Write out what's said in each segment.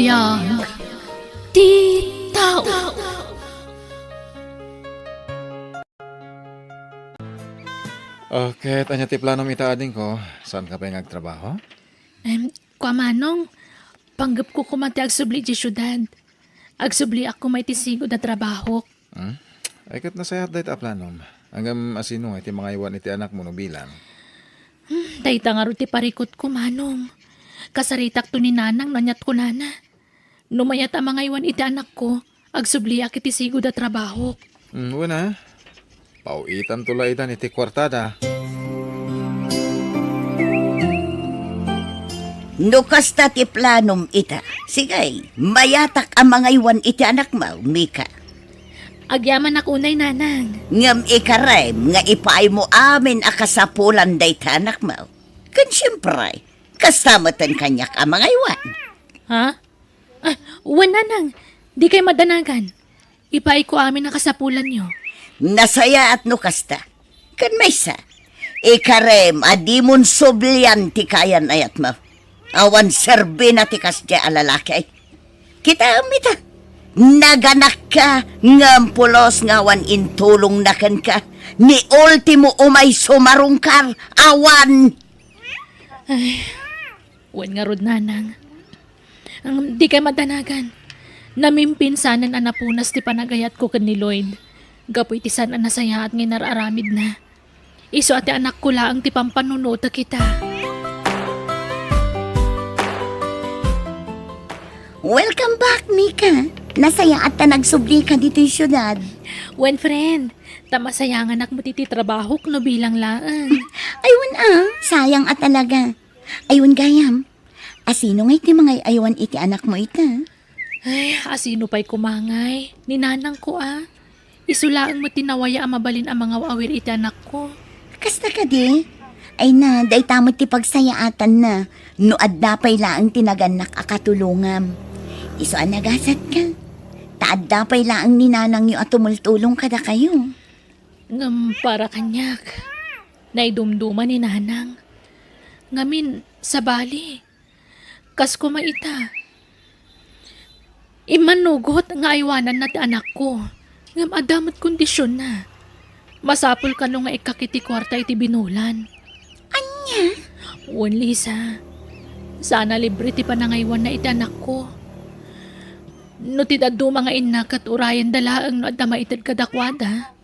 Biyag ti tao. Okay, tanya ti plano mi taading ko. Saan ka pa yung agtrabaho? Kuamanong, panggap ko kumati agsubli di syudad. Agsubli ako may tisigo na trabaho. Ay kat nasayat dahi ta planom. Hanggang asino iti mga iwan iti anak mo no bilang. Dayta nga ro ti parikot ko, manong. Kasaritak to ni nanang nanyat ko nana. Numayat ang mga iwan iti anak ko, agsubli ak iti sigo da trabaho. Wala. Pauitan tulay itan iti kwartada. Nukas ta ti planom ita. Sigay, mayatak ang mga iwan iti anak mo, Mika. Agyaman ak unay nanang. Ngam ikarem, nga ipaay mo amin akasapulan day ta anak mo. Kan siyempre, kasamatan kanyak ang mga iwan. Ha? Uwan nanang, di kay madanagan. Ipaay ko amin ang kasapulan nyo. Nasaya at nukas ta. Kan may sa, ikarem, adimon sublian ti kayan ayat mo. Awan serbi na ti kasya alalaki. Kita amita. Naganak ka, ngampulos ngawan intulong nakan ka, ni ultimo umay sumarungkar, awan. Uwan nga rod nanang. Di kay madanagan. Namimpinsanan ang napunas ti panagayat ko kan ni Lloyd. Gapoy ti san ang nasaya at nginararamid na. Iso ati anak ko laang ti pampanunota kita. Welcome back, Mika. Nasaya at ta nagsubli ka dito yung syudad. Wen friend, tamasayangan ak mo titi trabaho no bilang laan. Aywan sayang at talaga. Aywan gayam. Asino nga iti mga aywan iti anak mo ita? Ay, asino pa'y kumangay. Ninanang ko Isulaang mo tinawaya ang mabalin ang mga awir iti anak ko. Kasta ka di? Ay na, day tamot ti pagsayaatan na. No adda pa'y laang tinaganak akatulungam. Iso anagasat ka. Taadda pa'y laang ninanang yu at tumultulong kada kayo. Ngam para kanyak. Naidumduman ni nanang. Ngamin sa bali. Kas ko maita. Imanugot nga aywanan na ti anak ko. Ngam adamot kondisyon na. Masapol ka nung nga ikakiti kwarta iti binulan. Anya? Uwan, Lisa. Sana libre ti panangaywan na iti anak ko. No ti daddo mga inak at urayan dalaang no adda maitid kadakwada.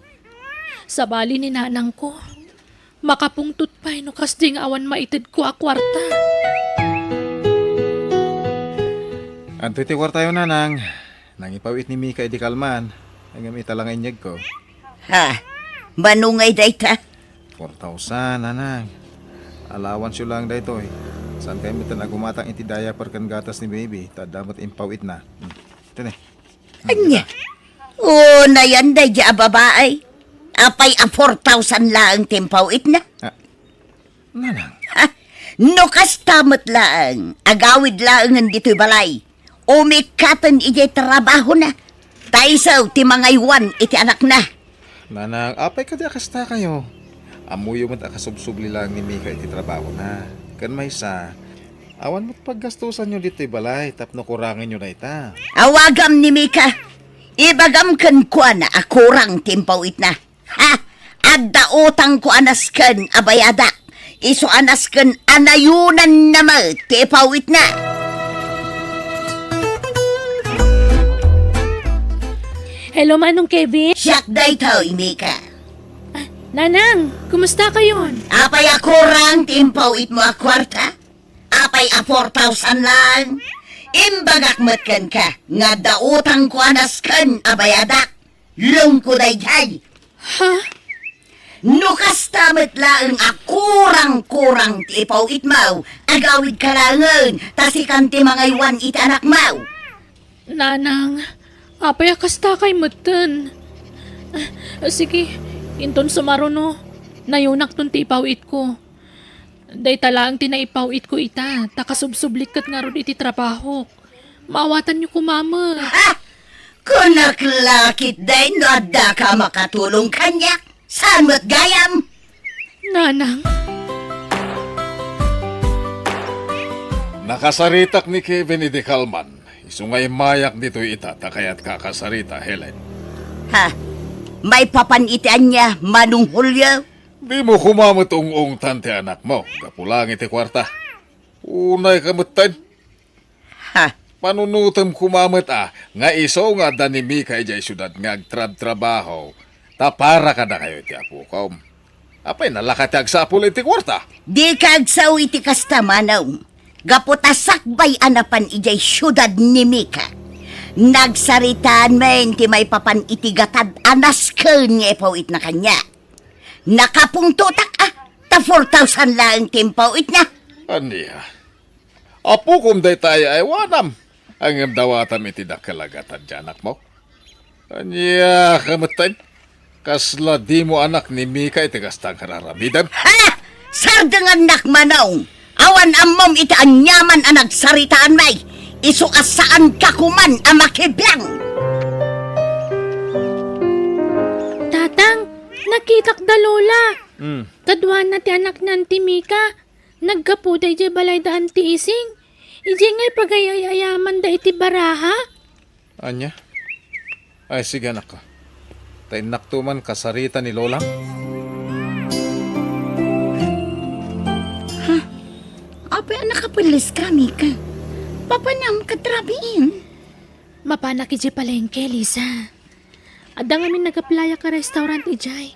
Sa bali ni nanang ko. Makapungtut pa'y no kasting awan maitid ko a kwarta. Anto iti kwartayo nanang. Nangipawit ni Mika iti kalman. Hanggang italang inyag ko. Ha? Manungay day ta? 4,000 nanang. Alawan siya lang dayto eh. Saan kayo mita nagumatang iti diaper kan gatas ni baby. Tadamot impawit na. Ito na. Anya? Na yan day di babae. Apay 4,000 lang timpaw it na. Nanang. Ha? Nukas tamot lang. Agawid lang dito'y balay. Umikatan ijay trabaho na. Taisaw ti mga iwan iti anak na. Nanang, apay ka di akasta kayo. Amuyo mo't akasubsubli lang ni Mika iti trabaho na. Kan may sa, awan mo't paggastusan nyo dito'y balay. Tapno kurangin nyo na ita. Awagam ni Mika. Ibagam kan ko na akurang timpaw it na. Ha? Adda utang ko anaskan abayada. Iso anaskan anayunan naman timpaw it na. Hello, Manong Kevin. Siyak day tao, Mika. Nanang, kumusta kayon? Apay akurang timpaw it mo a kwarta. Apay 4,000 lang. Imbagak matkan ka. Nga dautang ko anaskan abayadak. Lungko day jay. Ha? Nukas tamat lang akurang-kurang tipaw it mau. Agawid kalangan. Tasikan ti mga iwan it anak mau. Nanang, apay akasta kay matan. Sige, inton sumaruno. Nayunak ton ti ipawit ko. Day talaang tinaipawit ko ita. Takasubsublik kat nga ron iti trabaho. Maawatan niyo ko, mama. Ha? Kunaklakit day no adda ka makatulong kanya. Saan mo't gayam? Nanang, Nakasaritak ni Kevin iti kalman. Isungay mayak dito itata kaya't kakasarita, Helen. Ha? May papanitian niya, Manong Julio? Di mo kumamot ung tante anak mo. Gapulang iti kwarta. Unay kamutan. Ha? Panunutom kumamot nga iso nga danimi kay jay syudad nga agtrab-trabaho. Ta para ka na kayo iti apukom. Apay nalakatag sa apul iti kwarta. Di kagsaw iti kasta, Manong. Gaputasakbay anapan ijay syudad ni Mika. Nagsaritaan men ti may papan itigatad anas ka niya ipawit na kanya. Nakapungtutak ta 4,000 lang timpawit na. Aniya. Apukom day tayo ay wanam. Ang dawatam iti dakalagatan janak mo. Aniya kamutan. Kasla di mo anak ni Mika iti kastang kararamidan. Ha! Sardangan nak, Manong. Awan amom iti anyaman ang nagsaritaan may. Isukas saan kakuman ang makiblang. Tatang, nakitak da lola. Hmm. Kadwan na ti anak nan ti Mika. Nagkapuday di balay daan ti ising. Iji ngay pagayayaman da iti baraha. Anya? Ay sige anak ko. Tay naktuman kasarita ni Lolang. Apa ang nakapulis ka, Mika? Papanam katrabiin. Mapanak iji palengke, Lisa. Adda ngamin nagaplaya ka restaurant ijay.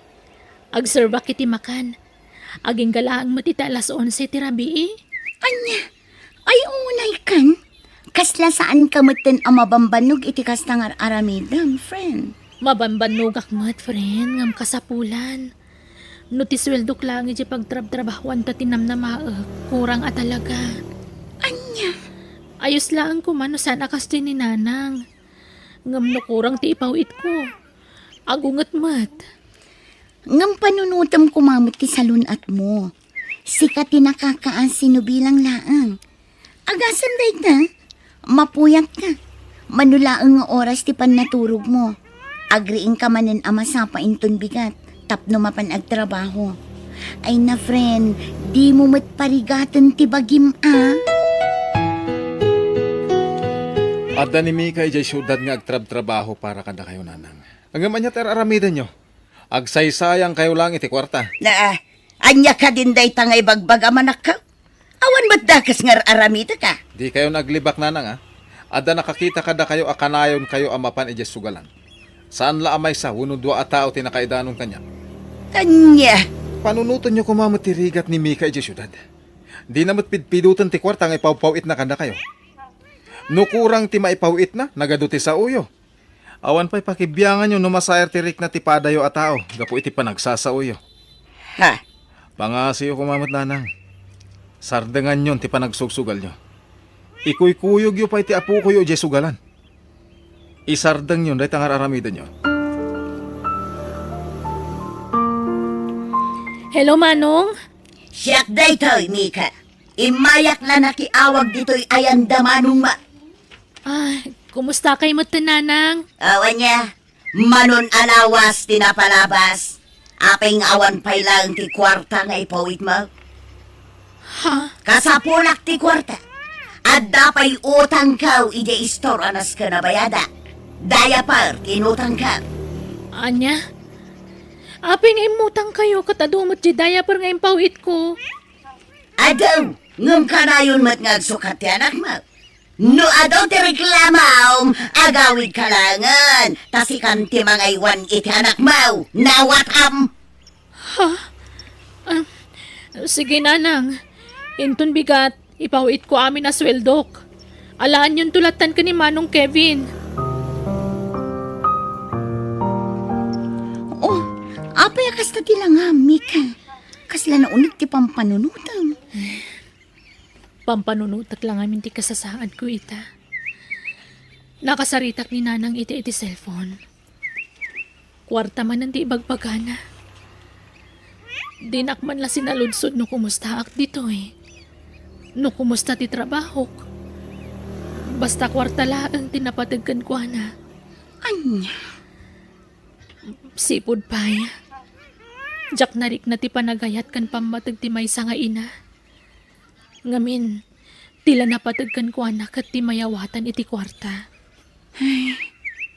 Agserba kiti makan. Aging galaang matita alas 11 ti rabii. Anya, ay unay kan. Kasla saan kamutin ang mabambanog iti kastangar aramidam, friend. Mabambanugak mat, friend, ngam kasapulan. Notisweldok lang iji pagtrab-trabahuan ta tinam na kurang at talaga. Anya, Ayos lang ko man no sana kasto ni nanang. Ngam no kurang ti ipawit ko. Agungat mat. ngam panunutam kumamot ti salunat mo. Sikat ti nakakaan sinubilang laang. Agasan day na, mapuyat ka. Manulaang nga oras ti panaturog mo. Agriing ka manin ama sa painton bigat. Tapno mapan agtrabaho. Ay na friend, di mo mat parigatan ti bagim Adda ni Mika ijay syudad nga agtrab-trabaho para kada kayo nanang. Ang amanya ter aramidan nyo. Agsaysayang kayo lang iti kwarta. Na, anya ka din day tangay bagbag amanak ka. Awan ba't dakas nga aramida ka? Di kayo naglibak nanang Adda nakakita kada kayo akanayon kayo amapan ijay sugalan. Saan la amay sa hunod dua a tao tinakaidanon kanya. Anya, Panunutan nyo kumamot ti rigat ni Mika ijay syudad. Di namot pidpidutan ti kwarta nga ipawpawit na kada kayo. Nukurang ti maipawit na, nagaduti sa uyo. Awan pa'y pakibiyangan nyo numasayar ti rik na ti padayo a tao. Gapu iti panagsasa uyo. ha? Pangasiyo kumamot nanang. Sardangan yon ti panagsugsugal nyo. Ikuy-kuyog yo pa iti apu ko yo ijay sugalan. Isardang yun, dahi tangar aramidan nyo. Hello, Manong? Siyak day to'y, Mika. Imayak na nakiawag dito'y ayandamanong Ay, kumusta kay mo nanang? Awan niya, manon alawas tinapalabas. Aping awan pa'y lang ti kwarta nga ipawit mo. Ha? Kasapulak ti kwarta. At dapay utang ka, ije istor anas ka na bayada. Daya par, tinutang ka. Anya? Aping imutang kayo katadumot di diaper nga impawit ko. Adaw, ngum ka na yun mat ngagsukat ti anak mo. No adaw ti reklamaw, agawid kalangan. Tasikan ti mga iwan iti anak mo. Nawatam. Sige, nanang. Inton bigat, ipawit ko amin na sweldok. Alaan yung tulatan ka ni Manong Kevin. Oh, apay kasta ti lang ha, Mika. Kasla na unig ti pampanunutam. Pampanunutak lang amin ti kasasaad ko ita. Nakasaritak ni nanang iti cellphone. Kwarta man nanti ibagbagana. Dinakman la sinaludsod no kumusta ak dito eh. No kumusta ti trabaho. Basta kwarta laang tinapatagkan ko na. Anya, Sipod pay. Jak narik na ti panagayat kan pamatag ti maysa nga ina. Ngamin, Tila napatagkan ko anak at ti mayawatan iti kwarta.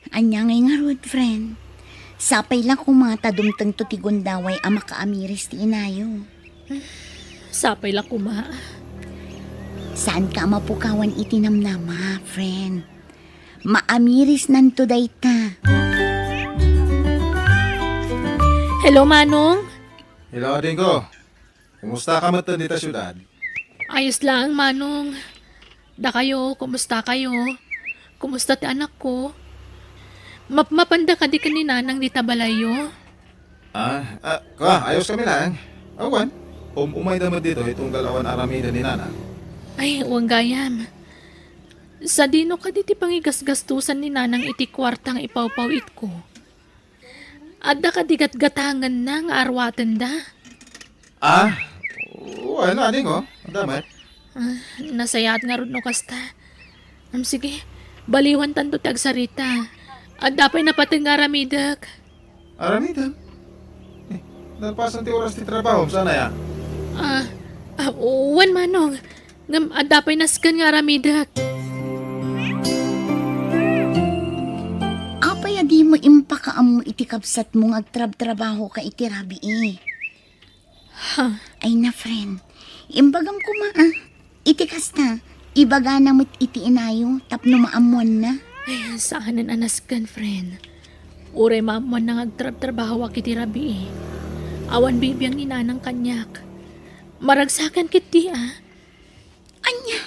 Anya ngay nga rod, friend. Sapay lang kung mga tadumtang to ti gundaway ang makaamiris ti inayo. Sapay la kuma. Saan ka mapukawan itinamnama, friend? Maamiris nanto dayta. Hello, Manong. Hello, Adingko. Kumusta ka matan dito syudad? Ayos lang, Manong. Da kayo, kumusta kayo? Kumusta ti anak ko? Mapanda ka di kanina nang di tabalayo? Ayos kami lang. Awan, umay naman dito itong galawan aramida ni Nana. Ay, uwang gayam. Sa dino ka di ti pangigasgastusan ni nanang iti kwartang ipawpawit ko. Adda ka di gatgatangan na nga arwatan da. Wala, Adingko. Ang damat. Nasayat nga ron no kasta. Sige, baliwan tanto tagsarita. At dapay napatang nga ramidak. Aramida? Nalpasan ti oras ti trabaho. Sana ya? Uwan Manong. Ngam, at dapay naskan nga ramidak. Apay di mo impakaam mo iti kapsat mo agtrab-trabaho ka iti rabi eh. Ay na, friend. Imbagam ko iti kasta. Ibaga na mo't iti inayo tapno maamuan na. Ay, saanan anaskan, friend. Uray maamuan nang agtrab-trabaho iti rabi eh. Awan bibiyang ni nanang kanyak. Maragsakan kiti Anya.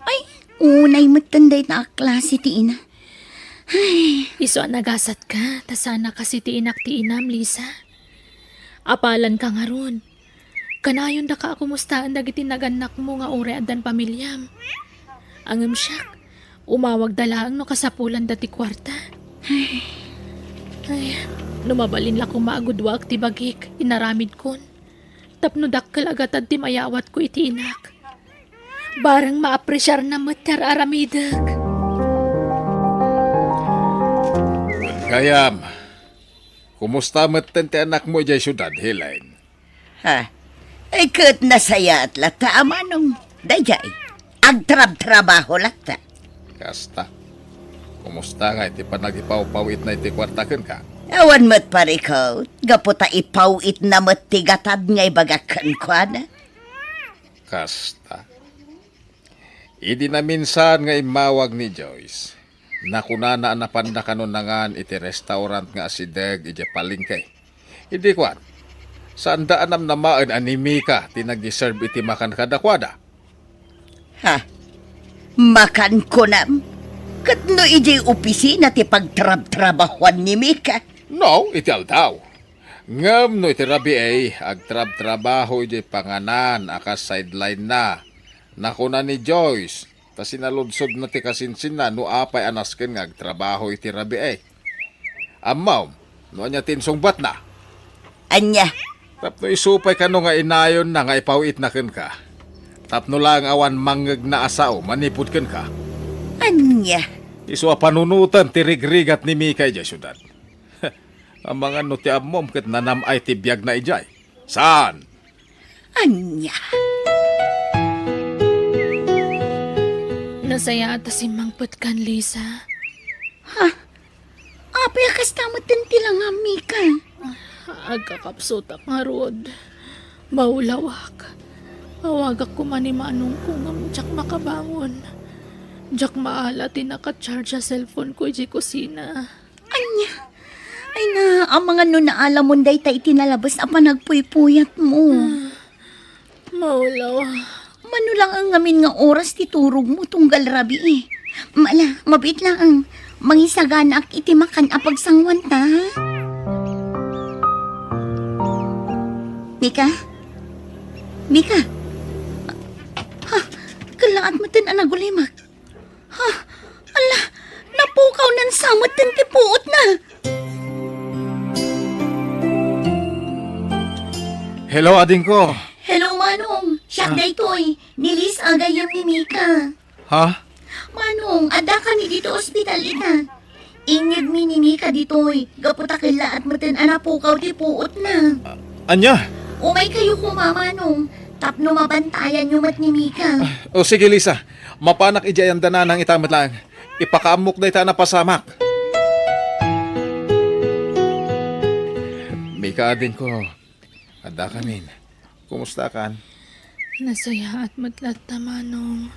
Ay, unay mo't tanday na klase ti ina. Iso nagasat ka, tasana kasi ti inak ti inam, Lisa. Apalan ka nga ron. Kanayon da ka akumustaan dagiti naganak mo nga ure adan pamilyam. Angam siyak, umawag dalaang no kasapulan dati kwarta. Ay, lumabalin la kong maagudwag ti bagik, inaramid kon. Tapno dakkel agatad ti mayawat ko iti inak. Barang maapresyar na matar aramidag. Gayam, kumusta matan ti anak mo dyan syudad, Helaine? Ay, kat nasaya at lata, Manong. Dayay, agtrab-trabaho lata. Kasta. Kumusta nga iti panagipaw-pawit na iti kwartakan ka? Awan mo't parikaw, gaputa ipawit na mo't tigatad nga ibagakan ko na. Kasta. Idi na minsan nga imawag ni Joyce. Nakunana anapan na kanon nangan iti restaurant nga asideg iti palingkay. Idi kwan. Saan daanam namaan animika tinag-deserve iti makan kadakwada? Makan ko nam. Kat no ijay opisina ti pagtrab-trabahuan ni Mika. No, iti aldaw. Ngam no iti rabi ay agtrab-trabaho iti panganan akas sideline na. Nakuna ni Joyce. Ta sinaludsod na ti kasinsin na no apay anasken nga agtrabaho iti rabi ay. Amaw, no anya tinsungbat na. Anya, Tapno isupay ka no nga inayon na nga ipawit na ken ka. Tapno lang awan mangeg na asao manipod ken ka. anya. Isu panunutan ti rigrigat ni Mika ijay syudad. Ang mga no ti amom ket nanam ay ti biag na ijay. Saan? Anya. Nasaya ata si Mangput kan, Lisa. Apay kasta mo tintilang Mika. Agkakapsutak nga rod. Maulawak. Awagak ko man ni Manong ko nga jak makabangon. Jak maala tinaka-charge sa cellphone ko iji kusina. Anya. Ay na, ang mga nunaalam mo day tayo tinalabas na panagpuy-puyat mo. Maulaw. Mano lang ang ngamin nga oras titurog mo tunggal rabi eh. Mabit lang ang mangisaganak iti makan apagsangwan ta. Mika? Mika? Kalaat mo tin anagulimak. Ala, napukaw nan samot tin tipuot na. Hello, ading ko. Hello, Manong. Siya daytoy. Nilis agayam ni Mika. Ha? Manong, ada kami dito ospital ita. Ingid mi ni Mika ditoy. Gaputa kila at matin anapukaw ti puot na. Anya? Umay kayo kuma, Manong. Tapno mabantayan yung mat ni Mika. O sige Lisa, mapanak ijayan dananang itamat lang. Ipakaamok na ita na pasamak. Mika din ko. Ada kamin. Kumusta kan? Nasaya at matlat tamanong.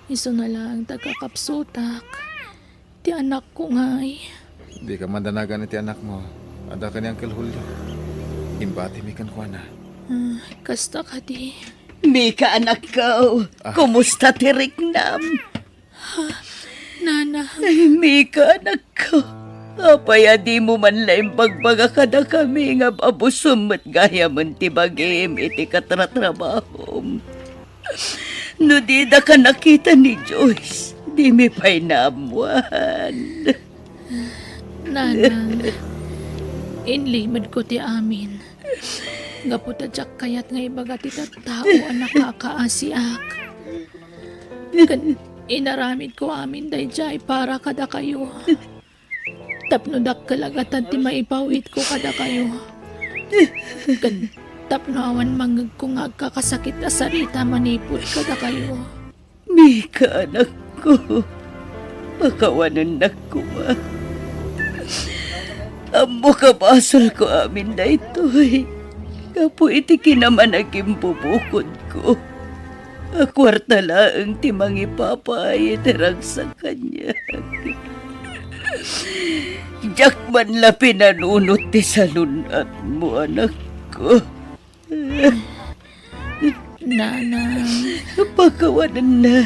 Iso na lang tagakapsutak. Ti anak ko nga'y. Di ka mandanagan iti anak mo. Ada ka niyang Hulyo. Imbati mi kan kwa na. Kasta ka di. Mika, anak ko. Kumusta ti Riknam? Nana, Ay, Mika, anak ko. Apaya di mo man laing pagbaga kada kami nga abusum at gaya man ti bagim iti katratrabahom. No di da ka nakita ni Joyce, di mi pa'y namuan. nanang. Inlimad ko ti amin. Gaputa jak kayat nga ibaga ti tao ang nakakaasiak. Inaramid ko amin day jay para kada kayo. Tapno dak kalagatan ti maipawit ko kada kayo. Tapno awan mangag ko nga kakasakit na sarita manipod kada kayo. Mika, anak ko. Makawanan na ko ma. Amo kabasol ko amin na ito'y. Kapo iti kinamanaging bubukod ko. Akwarta laang timang ipapay itirag sa kanya. Jakman la pinanunot ti salunat mo, anak ko. Nanang, Pagkawanan na.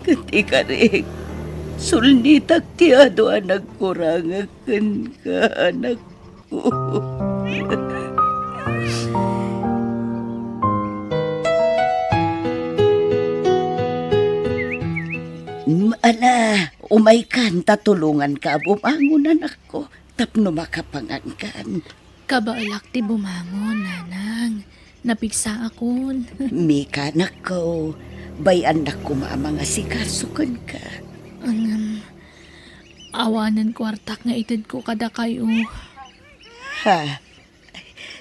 Katika rin. Sulnitak ti ado anak kurangakan ka, anak ko. Ala, umay kan, tatulungan ka, bumangon anak ko. Tapno makapangangkan. kabalak ti bumangon, nanang. Napigsa akon. Mika, anak ko. Bay anak ko mga sikasukan ka. Ang awanan kwartak nga itid ko kada kayo. Ha?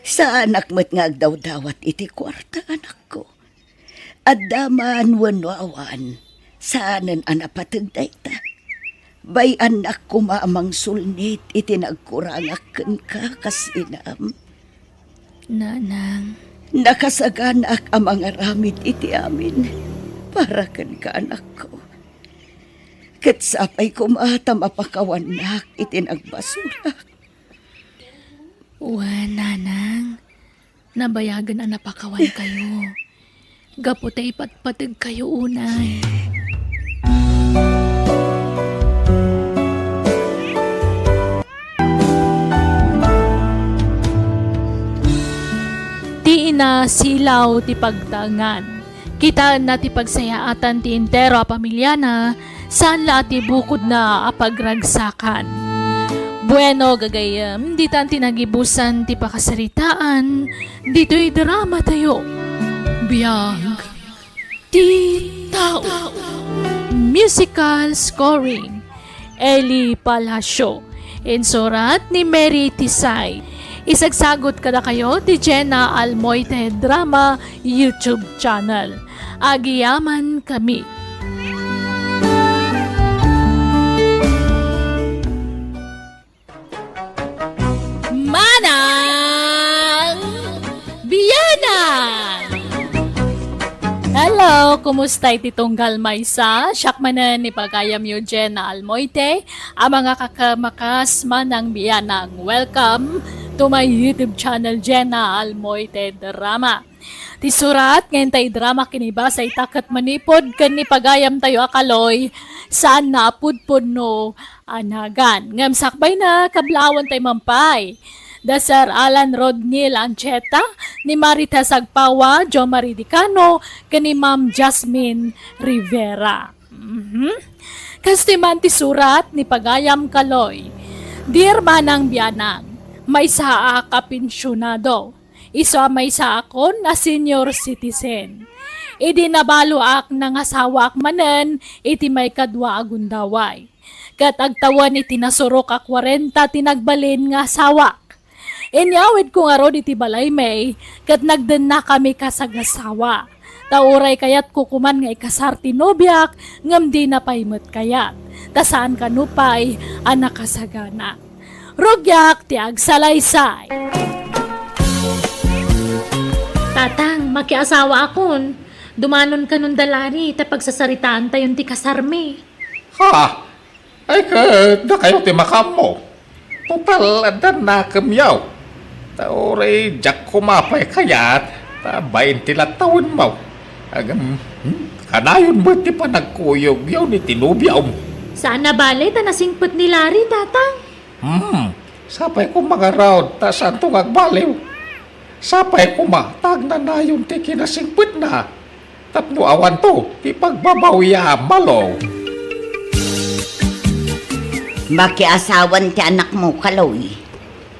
Sa anak mo't nga agdaw-dawat iti kwarta, anak ko. Adaman wano awan. Saanan anapatag dayta. Bay anak ko maamang sulnit iti nagkurangakan ka kasinam. Nanang, Nakasaganak ang mga ramid iti amin. Para kan ka, anak ko. Katsapay ko mata mapakawanak iti nagbasura. nanang. Nabayagan ang napakawan kayo. Gaputa ipatpatag kayo unay. Ti ina silaw ti pagtangan. Kita na ti pagsayaatan ti intero a pamilya na saan la ti bukod na apagragsakan. Bueno, gagayam, di tan tinagibusan ti pakasaritaan, dito'y drama tayo. Biyag, ti tao. Musical scoring, Eli Palacio. Insurat ni Mary Tisay. Isagsagot kada kayo ti Jenna Almoite Drama YouTube channel. Agiyaman kami. Manang Biyana! Hello, kumusta iti tunggal maysa? Syakmanan ni pagayam yu Jenna Almoite, ang mga kakamakas manang biyanang. Welcome to my YouTube channel, Jenna Almoite Drama. Ti surat ngayon tayo drama kinibasa itakat manipod kan ni pagayam tayo akaloy saan na pudpud no anagan. Ngam sakbay na kablawan tayo mampay. Da Sir Alan Rodnil Ancheta, ni Marita Sagpawa, Jo Maridicano, kani Ma'am Jasmine Rivera. Kastiman ti surat ni pagayam kaloy. Dear manang biyanang, may saa ka pensyonado. Iso may sa akon na senior citizen. Idi nabalo ak ng asawa ak manen, iti may kadwa agundaway. Kat agtawan iti nasurok ak 40 tinagbalin nga asawak. Inyawid ko nga ro di balay may, kat nagden na kami kasagasawa. Tauray kayat kukuman nga ikasar tinobyak, ngam di na paimot kayat. Tasaan ka nupay, anak kasagana. Rogyak ti agsalaysay. Tatang, makiasawa akon. Dumanon ka nun dalari, tapag sasaritaan tayon ti kasarmi. Ha? Ay na kayo ti makam mo. Total, adan na kamyaw. Tauray, jak kumapay kayat. 20 la taon mo. Agam, kanayon mo ti pa nagkuyog yaw ni tinubyaw mo. Saan na balay ta nasingpot ni Larry, tatang? Sapay ko mga raod, ta saan to agbaliw. Sapay ko tag na na yung ti kinasingpot na. Tapno awan to, ti pagbabawiya malaw. Makiasawan ti anak mo, Kaloy.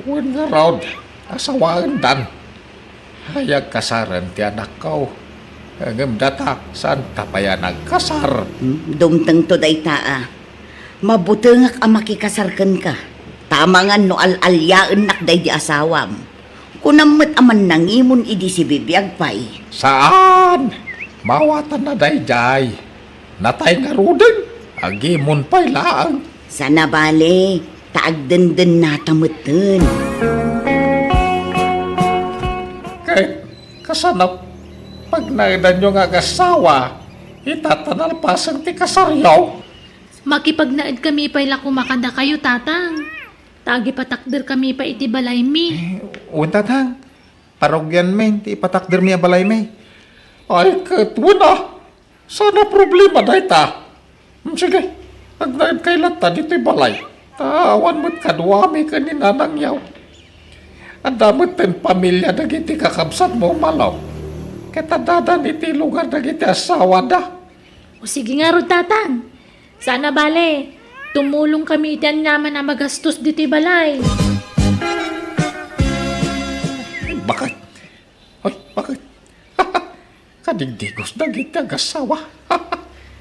Wan nga raod, asawaan dan. Hayag kasaran ti anak ko. Hanggang data, saan tapaya nagkasar? Dumteng to day taa. Mabutengak ang makikasarkan ka. Tama nga no al-alyaan nak day di asawam. Kunamot aman nangimon idi si bibiyag pay. Saan? Mawatan na dayjay. Natay nga rudin. Agimon pa'y laang. Sana bale, taagdenden na tamutin. Kay kasanap, pag naidan nyo nga kasawa, itatanalpasan ti kasaryaw. Makipagnaid kami pa'y lakumakanda kayo, tatang. Tagi patakder kami pa iti balay mi. Untatang, parogyan men, ti ipatakder mi balay may. Ay, katuna. Sana problema dahi ta. Sige, agnaid kay lata dito'y balay. Tawan mo't kadwami ka ni nanang yaw. Ang damot ten pamilya dagiti kakabsat mo malaw. Katadadan iti lugar dagiti asawa da. O sige nga ro, tatang. Sana bale, tumulong kami itian naman na magastos diti balay. Bakit? Ay, bakit? Kadigdigos dagiti agasawa.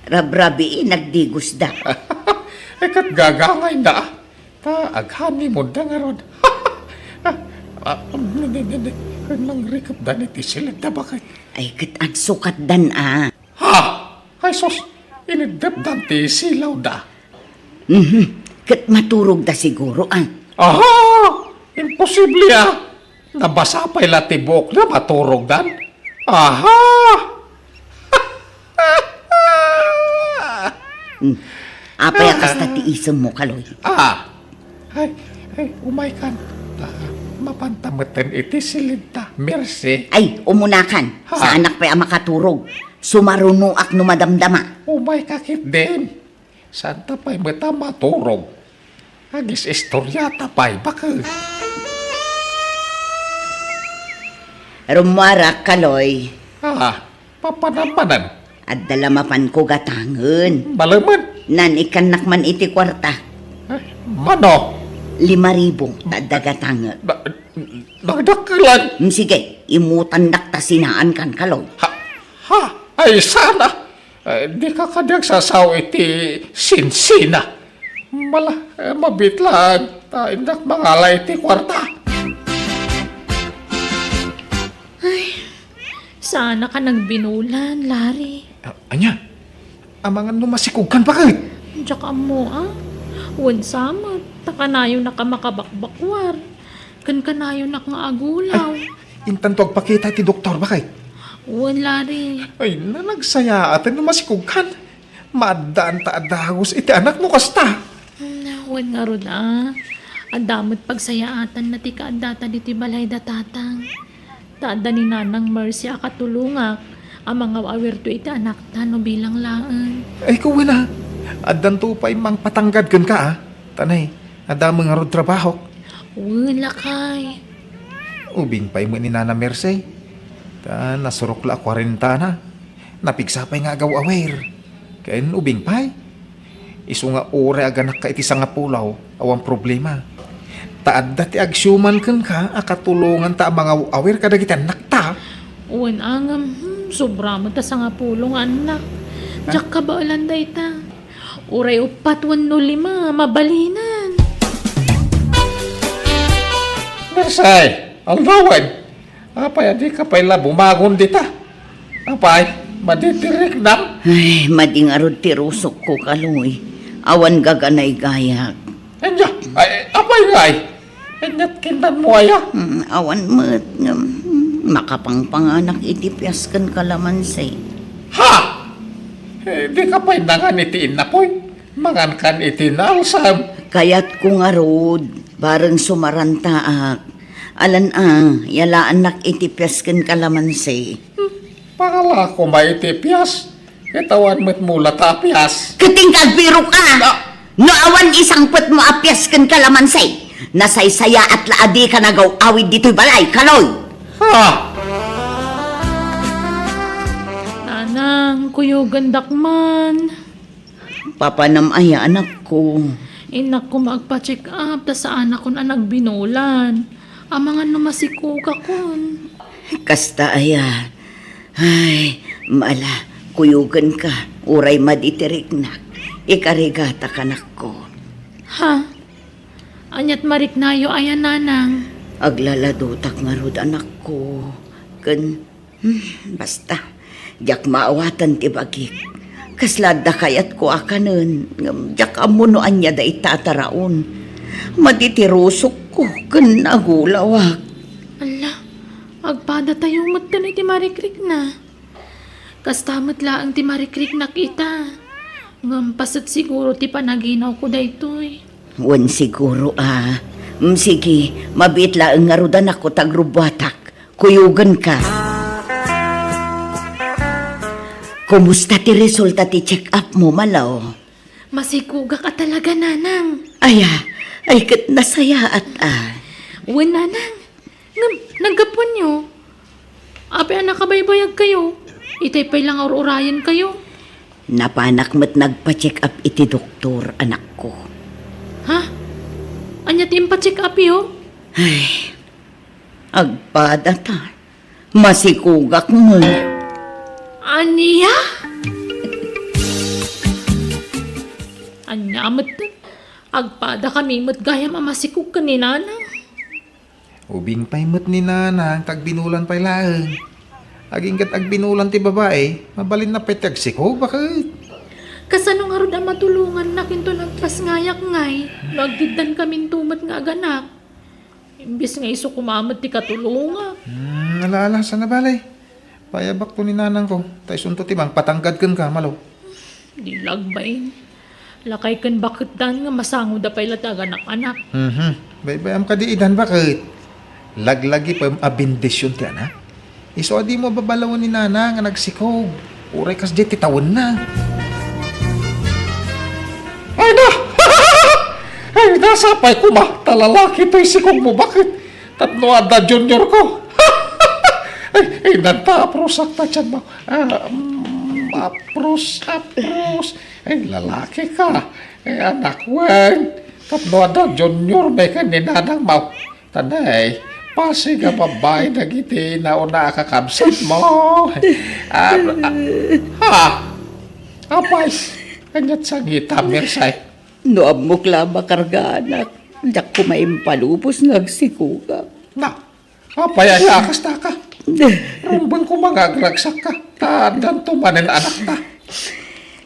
Rabrabi nagdigos da. Ay, kat gagangay na. Aghani mo da nga ron. Nang rikap da niti sila da bakit? Ay kat ang sukat dan ah. Ha? Ay sos, inidap dan ti silaw da. Kat maturog da siguro ah. Aha! Imposible ah! Nabasa pa'y latibok na maturog dan. Aha! Apay akas na tiisem mo, Kaloy. Ay, umay kan. Mapantamutan iti silinta. Mercy. Ay, umunakan. Ha? Sa anak pa'y makaturog. Sumarunuak no madamdama. Umay kakit din. Santa pa'y mata maturog. Agis istoryata pa'y bakit. Rumara, Kaloy. Papanamanan. At dalamapan ko gatangen. Malaman. Nan ikanak man iti kwarta. Mano? 5,000 dadagatangen. Nagdakalan. Sige, imutan nakta sinaan kan, Kaloy. Ay, sana. Di ka kadyag sasaw iti sinsina. Mabitlaan. Indak mangala iti kwarta. Sana ka nagbinulan, Larry. Anya? Amangan no masikugan bakit? Tsaka mo, Wan sama, takanayo na ka makabakbakwar. Kan kanayo na nga agulaw. Intan to agpakita ti doktor bakit? Wan, Larry. Ay, nagsaya atin no masikugan. Maadaan ta adagos iti anak mo kasta. Wan nga ron, Ang damot pagsayaatan na ti kaandata diti balay da tatang. Taada ni Nanang Mercy akatulungak. Ang mga awirto iti anak no bilang laan. Ay, kuwi na. Adan to pa'y mang patanggad kan ka, Tanay, adamang nga ron trabaho. Wala kay. Ubing pa'y mo ni Nana Mercy. Nasurok la 40 na. Napigsa pa'y nga agaw-aware. Kain ubing pa'y. Isu nga ore aganak ka iti nga pulaw. Awang problema. Taad dati agsyuman kan ka, akatulungan ta mga aware ka dagiti anak ta. Wan angam, sobra mo ta sa nga pulong anak. Diyak ka ba alanday ta? Uray upat 105, mabalinan. Persay, aldawan. Apay, di ka pala bumagon dita. Apay, maditirik na. Ay, mading arod tirusok ko kaloy. Awan gaganay gayak. Anya, ay, apay ngay. Anyat kintan mo aya. Awan mat makapangpanganak itipyas kan kalamansi. Ha! Di ka pa'y nangan itiin na po'y. Mangan kan itinalsam. Kayat ko nga rod, bareng sumarantaak. Alan yala anak itipyas kan kalamansi. Pangala ko maitipyas. Katawan mo't mula tapyas. Katingkag biro ka! No awan isang put mo apyas kan kalamansi. Nasaysaya at laadi ka nagaw awid dito'y balay, kaloy! Ha! Nanang, kuyugan dakman. Papanamaya anak ko. Inak ko magpa-check up ta sa anak ko na nagbinulan. Ang mga numasikuga kon. Kasta aya. Ay, mala, kuyugan ka. Uray maditirik na. Ikarigata kanak ko. Ha? Anyat mariknayo ayan nanang. Aglaladutak nga rod anak ko. Basta. Diyak maawatan ti bagik. Kaslada kayat ko akanon. Diyak amunoan niya da itataraon. Maditirusok ko. Nagulawak. Ala, agpada tayo mat ka na ti marikrik na. Kastamot laang ti marikrik na kita. Ngampasat siguro ti panaginaw ko daytoy. Wan siguro sige, mabit laang nga rodan ako tagrubatak. Kuyugan ka. Kumusta ti resulta ti check up mo, malaw? Masikuga ka talaga, nanang. Ay kat nasaya at Uwan, nanang. Nagkapon nyo. Ape anak kabaybayag kayo. Itay lang urayan kayo. Napanak mo't nagpa-check up iti doktor, anak ko. Ha? Anya ti pa-check up yo? Ay, agpada ta. Masikugak mo. Aniya? Anya amat agpada kami mat gayam amasikog ka ni nanang. Ubing pa'y mo't ni nanang, tagbinulan pa'y laang. Aging kat agbinulan ti babae, mabalin na pa'y tagsikog, bakit? Kasano nga ron ang matulungan na kinto nagtras ngayak ngay. Nagdidan kaming tumat nga aganak. Imbis nga iso kumamat ti katulungan. Alaala, sana balay. Payabak to ni nanang ko. Tay sunto timang patanggad kan ka, malo. Di lagbain. Lakay kan bakit dan nga masango da pa'y latagan anak. Baybayam ka di idan, bakit? Laglagi pa yung abindisyon ti anak. Iso di mo babalawan ni nanang nga nagsikog. Uray kas di titawon na. Ay na! Ay nasapay ko ba? Talalaki to'y sikog mo, bakit? Tatlo ada junior ko. Ay nagpa-apros akta dyan mo. Apros. Ay lalaki ka. Ay anak wen. Tatlo ada junior may kaninanang mo. Tanay, pasi ka babae na giti na una kakabsat mo. Apay, kanyat sangita, Mirsay. No amok lama karga anak. Diyak ko maimpalubos nagsikuga. Na, apay ay akas na ka. Rumbang ko magagragsak ka. Tandang tumanin anak na.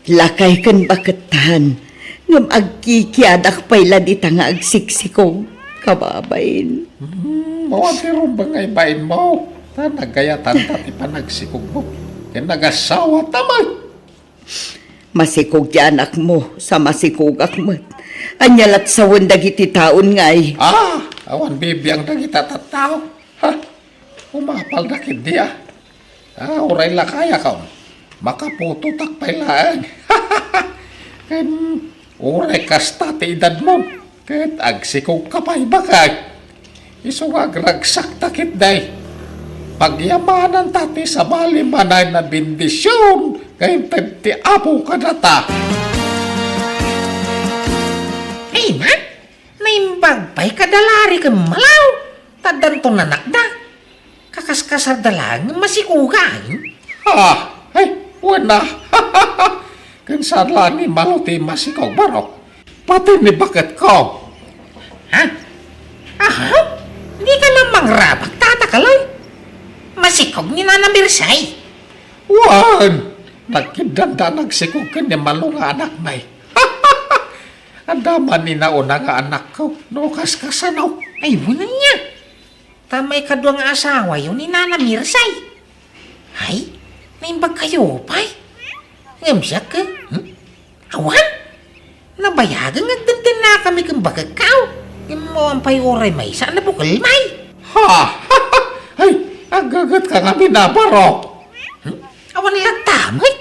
Lakay kan bakatan. Ngam agkikiadak pa'y ladita nga agsiksikong. Kababain. Mawati rumbang ay bain mo. Nagayatan tati pa nagsikog mo. Kaya nagasawa tamay. Masikog di anak mo sa masikugak mo. Anyalat sa dagiti taon ngay. Awan bibiyang nagita tattao. Ha? Umapal na kindi uray la kaya ka. Makaputo takpay lang. Kan uray kasta ti edad mo. Ket agsikog kapay bakag. Iso agragsak takit day. Pagyamanan tati sa malimanay na bendisyon. Kaya ti apo ka na ta. Ay, man, may bagpay kadalari ka malaw. Tadan to nanak na. Kakaskasar dalang masikugan. Ay, wala. Kan saan lang ni maluti masikaw barok. Pati ni bakit ko. Ha? Aha? Di ka Agrabag tatakaloy. Masikog ni Nana Mirsay. Wan! Nagkindanda nagsikog ka ni malunga anak may. Andaman ni nauna nga anak ko. Nukas kasanaw. Ay, wala niya. Tamay kadwa nga asawa yun ni Nana Mirsay. Ay, naimbag kayo, pay. Ngamsyak ka? Awan? Nabayagan nagdandan na kami kang bagakaw. Yung mo ang pay oray may saan na bukal may. Ha! Ay, agagat ka nga binabarok. Awan nila tamay.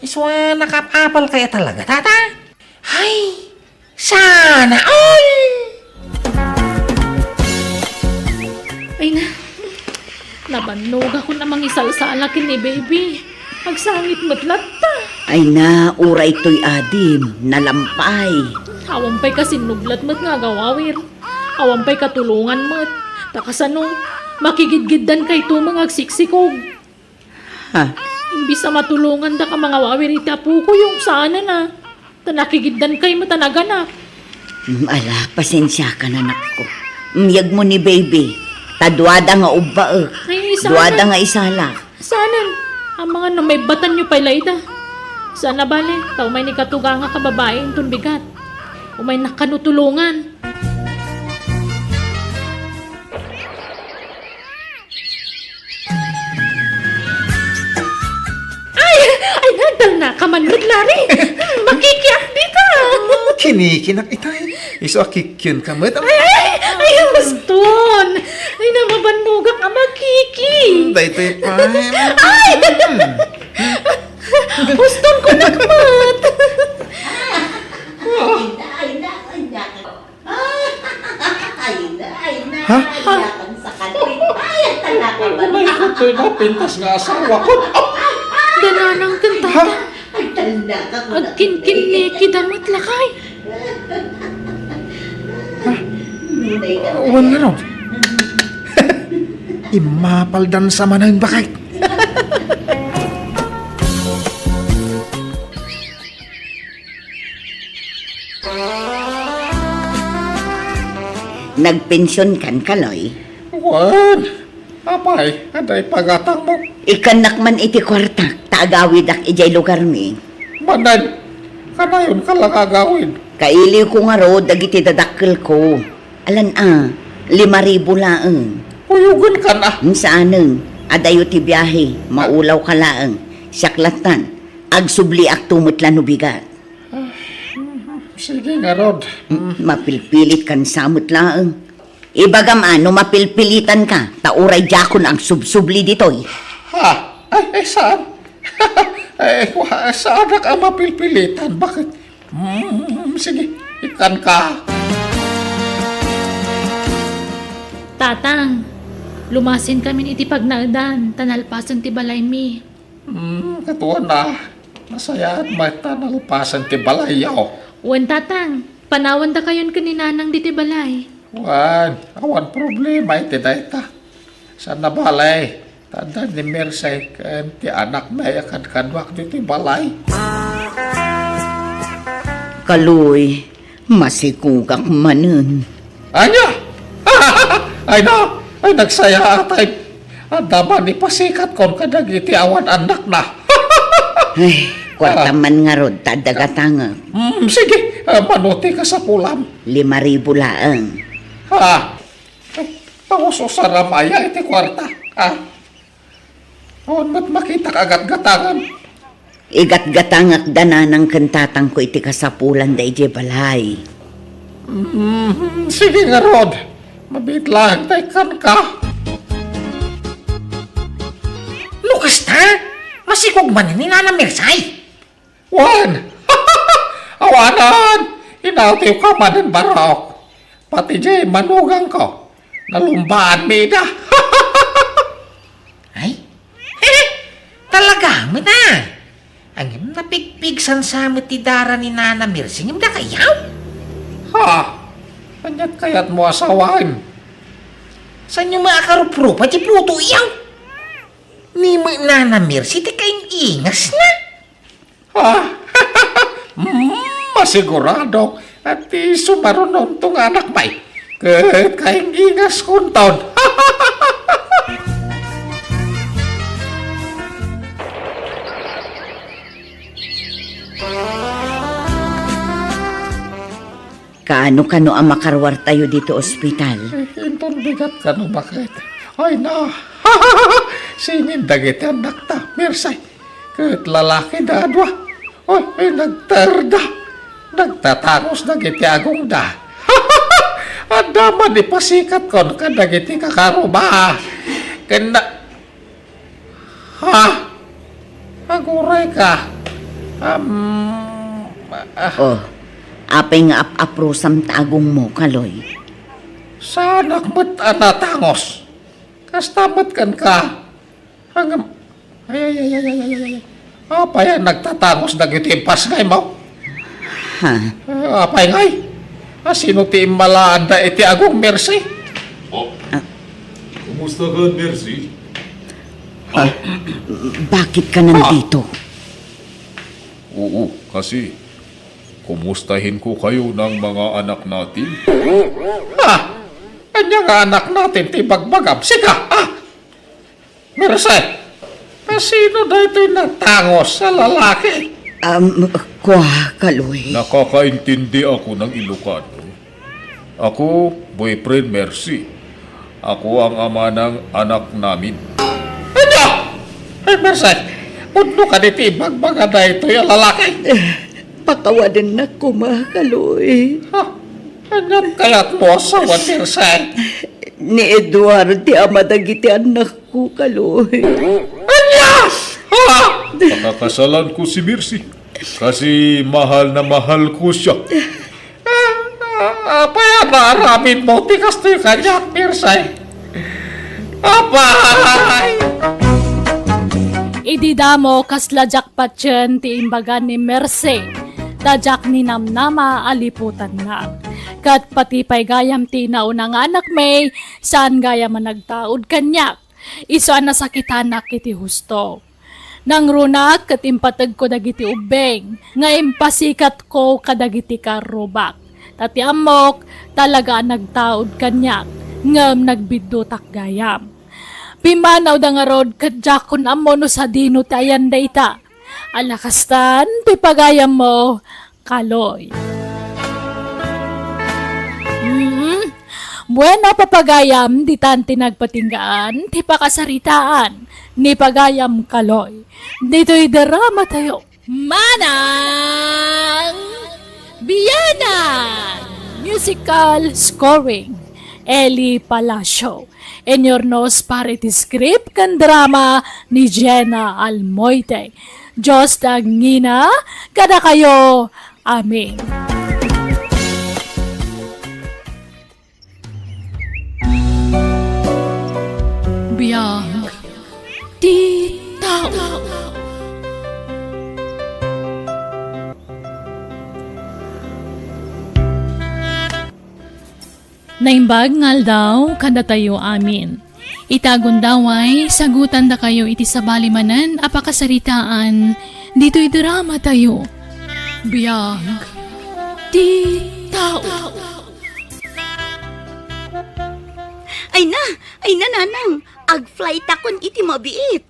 Iswa nakapapal kaya talaga, tata. Ay, sana all! Ay na, nabanog ako namang isalsala ni baby. Agsangit mo't latta. Ay na, uray to'y adim, nalampay. Awampay kasi nublat mo't nga gawawir. Awampay katulungan mo't. Takasano, makigidgiddan kay to mga agsiksikog. Ha? Imbis na matulungan da ka mga wawir itapu ko yung sana na. Tanakigiddan kay matanaganap. Ala, pasensya ka na, anak ko. Miyag mo ni baby. Tadwada nga uba. Ay, Duwada sana. nga isala. Sana. Ang mga na may batan nyo pala ita. Sana bale, tao may ni katuga nga kababaeng tunbigat. O may nakanutulungan. Ay, nadal na kamanod lari. Makikiyak di ka. Kinikinak itay. Iso akikyun ka mo. Ay, baston. Ay, namabanugak ka makiki. Daytoy pa. Baston ko nakmat. Ha? May kutoy na pintas nga asawa ko. Dananang kanta. Agkin-kin ni kidamot lakay. Wan nga ron. Imapaldan sa manang bakay. Nagpensyon kan kaloy. Wan. Apay, aday pagatang mo. Ikanak man iti kwarta. Taagawid ak ijay lugar mi. Manay, kanayon ka lang agawin. Kaili ko nga ro, dagiti dadakkel ko. Alan 5,000 laeng. Uyugan ka na. Saaneng, adayo ti biyahe, maulaw ka laeng. Saklatan, agsubli ak tumutlan bigat. Sige nga, Rod. Mapilpilit kan samot laeng. Ibagam mapilpilitan ka, tauray jakon ang subsubli ditoy. Ha? Ay, saan? Saan na ka mapilpilitan? Bakit? Sige, ikan ka. Tatang, lumasin kami iti pagnagdan. Tanalpasan ti balay mi. Katuan na. Masaya at may tanalpasan ti balayaw. Wan tatang, panawan da kayon kaninanang di ti balay. Wan, awan problema iti dayta. Sa nabalay, tanda ni Mersay kan ti anak na yakan kadwak di ti balay. Kaloy, masikugak manen. Anya! Ay na! Ay nagsaya atay. Ang daman ni pasikat kon kadag iti awan anak na. Ay, kwartaman nga rod, tadagatanga. Sige, manuti ka sa pulam. 5,000 laeng. Ha? Ako susara maya iti kwarta. Ha? Awan ba't makita kagat-gatangan? Igat-gatangak dananang kantatang ko iti kasapulan da ije balay. Sige nga, Rod. Mabit lang, taykan ka. Lukas na! Masikog man ni Nana Mirsay. Wan! Awanan! Inatiw ka manin barok. Pati jay manugang ko. Nalumbaan mi na. Ay? Talaga, may na. Ang napigpigsan sa mitidara ni Nana Mirsay, na kayaw? Ha? Anyat kayat mo asawain? Saan yung mga karupro, pati pluto iyaw? Ni mo Nana Mirsay, ti kayong ingas na. Ha? Masigurado. At sumarunon tong anak may. Kahit kayong ingas kunton. Kaano-kano ang makarwar tayo dito ospital? Inton bigat ka no bakit? Ay na, singin dagiti anak ta, Mirsay. Kahit lalaki da adwa. Ay nagtarda. Nagtatangos dagiti agong da. Ada man ipasikat kon ka dagiti kakaruba. Kena... Ha? Aguray ka. Oh, apay nga ap-aprosam tagong mo, Kaloy. Sa anak mo't anatangos. Kastamat kan ka. Hanggang... Ay. Apay ang nagtatangos dagiti pasngay mo. Ha? Apay ngay. Sino ti malaan da iti agong Mercy? Kumusta ka, Mercy? Bakit ka nandito? Oo, kasi kumustahin ko kayo ng mga anak natin. Ha? Kanya nga anak natin ti bagbagab. Sika, Mercy, sino da ito'y natangos sa lalaki? Kaloy. Nakakaintindi ako ng Ilocano. Ako, boyfriend Mercy. Ako ang ama ng anak namin. Ano? Ay, Mercy, puno ka dito ibagbaga na ito'y lalaki. Pakawadan na ko, Kaloy. Ha? Ano kaya't mo sa Mercy? Ni Eduardo, ti amadagiti anak ko, Kaloy. Anyas! Ha? Pakakasalan ko si Mercy. Kasi mahal na mahal ko siya. Apay, naaramin mo, tikas to yung kanya, Mirsay. Apay! Ididamo kasla jackpot yan ti imbaga ni Mercy. Tajak ni namnama aliputan na. Kat pati pa'y gayam ti naunang anak may, saan gayam nagtaod kanyak. Iso ang nasakitanak iti husto. Nang runak kat impatag ko dagiti ubeng, nga impasikat ko kadagiti karubak. Tati amok, talaga nagtaod kanyak, ngam nagbidutak gayam. Pimanaw da nga rod kadjakon amo no sa dino tayan da ita. Alakastan, pipagayam mo, Kaloy. Bueno, papagayam, di tanti nagpatinggaan, ti pakasaritaan, ni pagayam Kaloy. Dito'y drama tayo. Manang Biyanan! Musical scoring, Eli Palacio. Enyornos parity script kan drama ni Jenna Almoite. Diyos tangina, kada kayo. Amen. Biyang Titaw. Naimbag ngal daw, kada tayo amin. Itagon daway, sagutan da kayo iti sabalimanan, apakasaritaan, dito'y drama tayo. Biyag Titaw. Ay na nanang, ag-flight akon iti mabiit.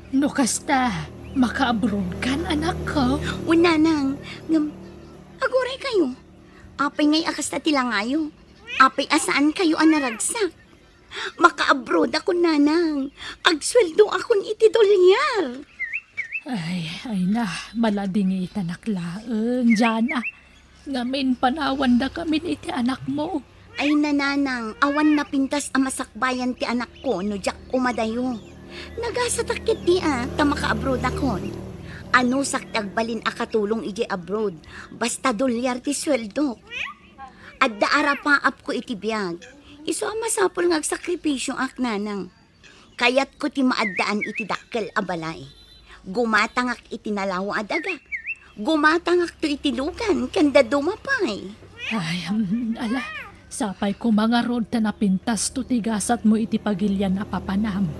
No kasta, maka-abroad kan anak ko. Nanang, aguray kayo. Apay ngay akas na tilangayo. Apay asaan kayo ang naragsak. Maka-abroad ako, nanang. Agsweldo akon iti dolyar. Ay na, malading itanaklaan, Jana. Ngamin panawan da kami iti anak mo. Ay nananang, awan na pintas ang masakbayan ti anak ko no jak umadayo. Nagasatakit di ta maka-abroad akon. Ano saktagbalin akatulong iti abroad, basta dolyar ti sweldo. At daara paap ko iti biyag, iso ang masapol ng sakripisyo ak nanang. Kayat ko ti maaddaan iti dakkel abalay. Gumatangak iti nalawa adaga. Gumatangak to iti lugan, kanda dumapay. Ay, ala, sapay ko mga rod ta napintas to tigasat mo iti pagilyan na papanam.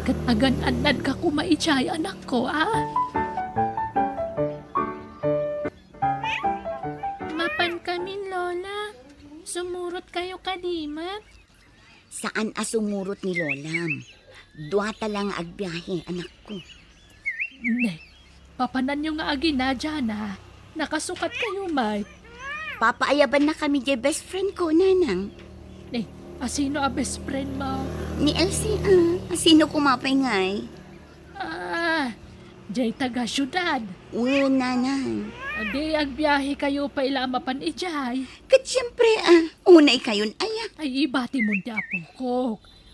Kat agan-anad ka kumaichay anak ko, Mapan kami, Lola. Sumurot kayo kadimat. Saan asumurot ni Lolam? Duwata lang agbiyahe, anak ko. Ne, papanan nyo nga agi na dyan ha. Nakasukat kayo, Mike. Papaayaban na kami di best friend ko, nanang. Ne, asino a best friend mo? Ni Elsie, sino kumapay ngay? Jay taga syudad. Nanang. Adi, agbiyahe kayo pa ilamapan ijay. Kat siyempre, unay kayon, Ay, ibati mo di apo ko.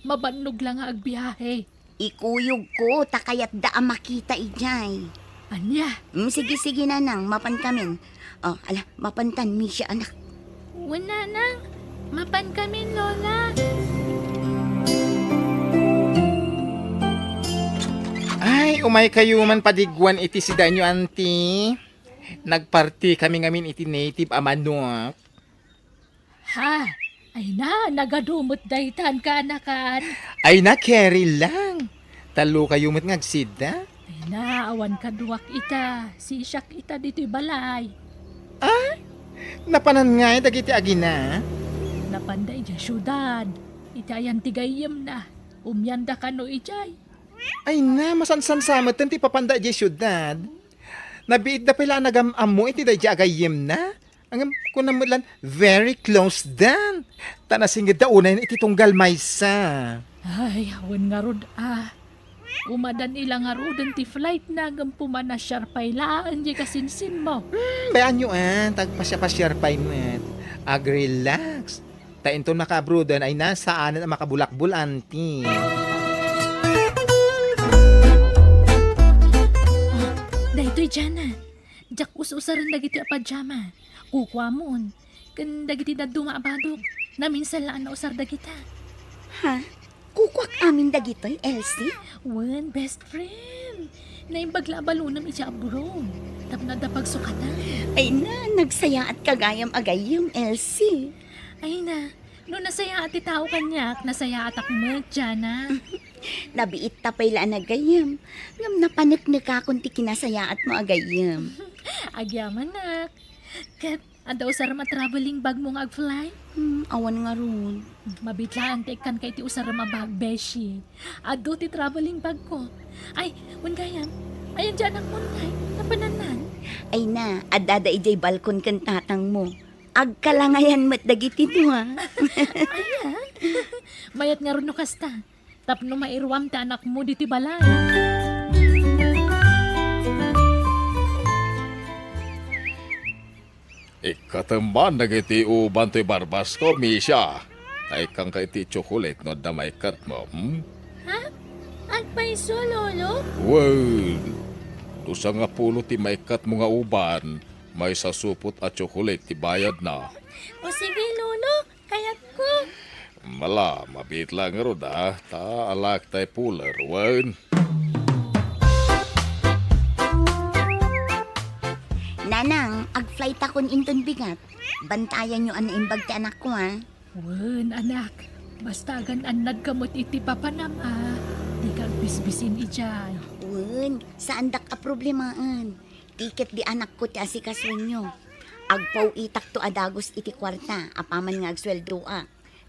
Mabanog lang nga agbiyahe. ikuyog ko, takayat da makita ijay. Anya? Sige, nanang, mapan kamin. Mapantan mi siya, anak. Wala nang. Mapan kami, Lola. Ay, umay kayo man padigwan iti si danyo, auntie. Nagparty kami ngamin iti native amanok. Ha? Ay na, nagadumot daytan ka, anakan. Ay na, carry lang. Talo kayo mat ngagsida. Ay na, awan ka duwak ita. Sisak ita dito'y balay. Napanan nga dagiti agina. Napanday dya syudad. Itayan tigayim na. Umyanda ka no ijay. Ay na, masansan samat ti papanda di syudad. Nabiid na pala nagam-am mo iti da di agayim na. Ang kunamulan, very close dan. Tanasingid da unay iti tunggal maysa. Ay, awan nga rod Umadan ilang nga rodon ti flight na gampuman na syarpay laan di kasinsin mo. Bayan nyo tagpasya-pasyar pa imet. Relax. Tainton makabrudan ay nasaan na makabulakbul, auntie. Dahito'y dyan na. Jak usaran dagiti a pajama. Kukwa mon. Kan dagiti na dumaabadok. Naminsan laan na usar dagita. Ha? Kukwak amin dagitoy, Elsie? Wan, best friend. Naimbagla balunam iti abron. Tapno da pagsukatan. Ay na, nagsaya at kagayam agayam, Elsie. Ay na, no nasaya ati tao kanyak, nasaya at akmet dyan na. Nabiit tapay laan agayam. Ngam napanik ka kung ti kinasayaat mo agayam. Agyaman nak. Kat, adaw sar traveling bag mong agfly. Awan nga ron. Mabitlaan tekan kay ti usar mabag beshi. Ado ti traveling bag ko. Ay, wan gayam. Ayan dyan ang munay. Napananan. Ay na, adada ijay balkon kan tatang mo. Agkalangayan mat dagiti to, ha? Ayan. Mayat nga ron no kasta. Tapno mairwam ta anak mo diti balay. Ikatamban na iti uban to'y barbas ko, Misha. Ay kang ka iti chocolate no damay kat mo, Agpaiso, lolo? Well, tusa nga pulo ti may kat mo nga uban, may sasupot at chocolate ti bayad na. O sige, lolo. Kayat ko. Mala, mabit lang nga rod ta alak tay puler, wen. Nanang, ag-flight akon inton bigat. Bantayan nyo ang naimbag ti anak ko, ha? Wen, anak. Basta gan anad kamot iti papanam, Di kang bisbisin ijay. Wen, saan dak a problemaan? Tiket di anak ko ti asikaswen nyo. Agpaw itak to adagos iti kwarta, apaman nga agsweldo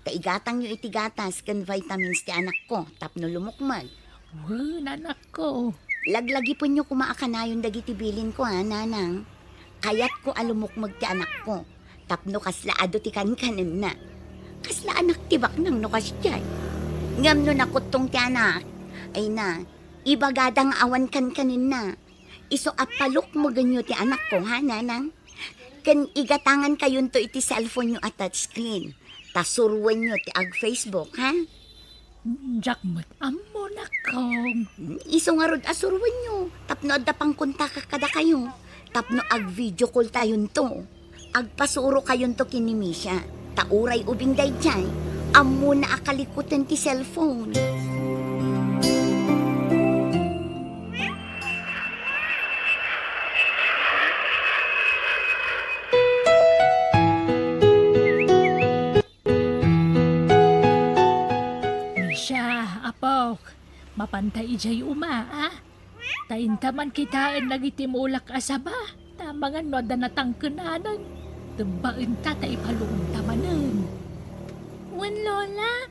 Kaigatang nyo iti gatas kan vitamins ti anak ko, tapno lumukmag. Wen, anak ko. Laglagi po nyo kumaakanayon dagiti bilin ko, ha, nanang. Kayat ko alumukmag ti anak ko, tapno kaslaado ti kankanan na. Kasla anak tibak nang no kasyay. Ngam no nakutong ti anak, ay na, ibagadang awan kankanin na. Iso apalok mo ganyo ti anak ko, ha, nanang? Kan igatangan kayon to iti cellphone nyo at touchscreen. Tasurwan nyo ti ag-Facebook, ha? Jakmat amo na kong. Iso nga rod asurwan nyo. Tapno adda pang kontak kada kayo. Tapno ag-video call tayon to. Agpasuro kayon to kinimisya. Tauray ubing day dyan. Amo na akalikutan ti cellphone. Apok, mapantay ijay Taintaman kitaan nagitimulak asaba. Tamangan no da natangkenanan. Tumbain ta ta ipalong tamanan. Wan lola,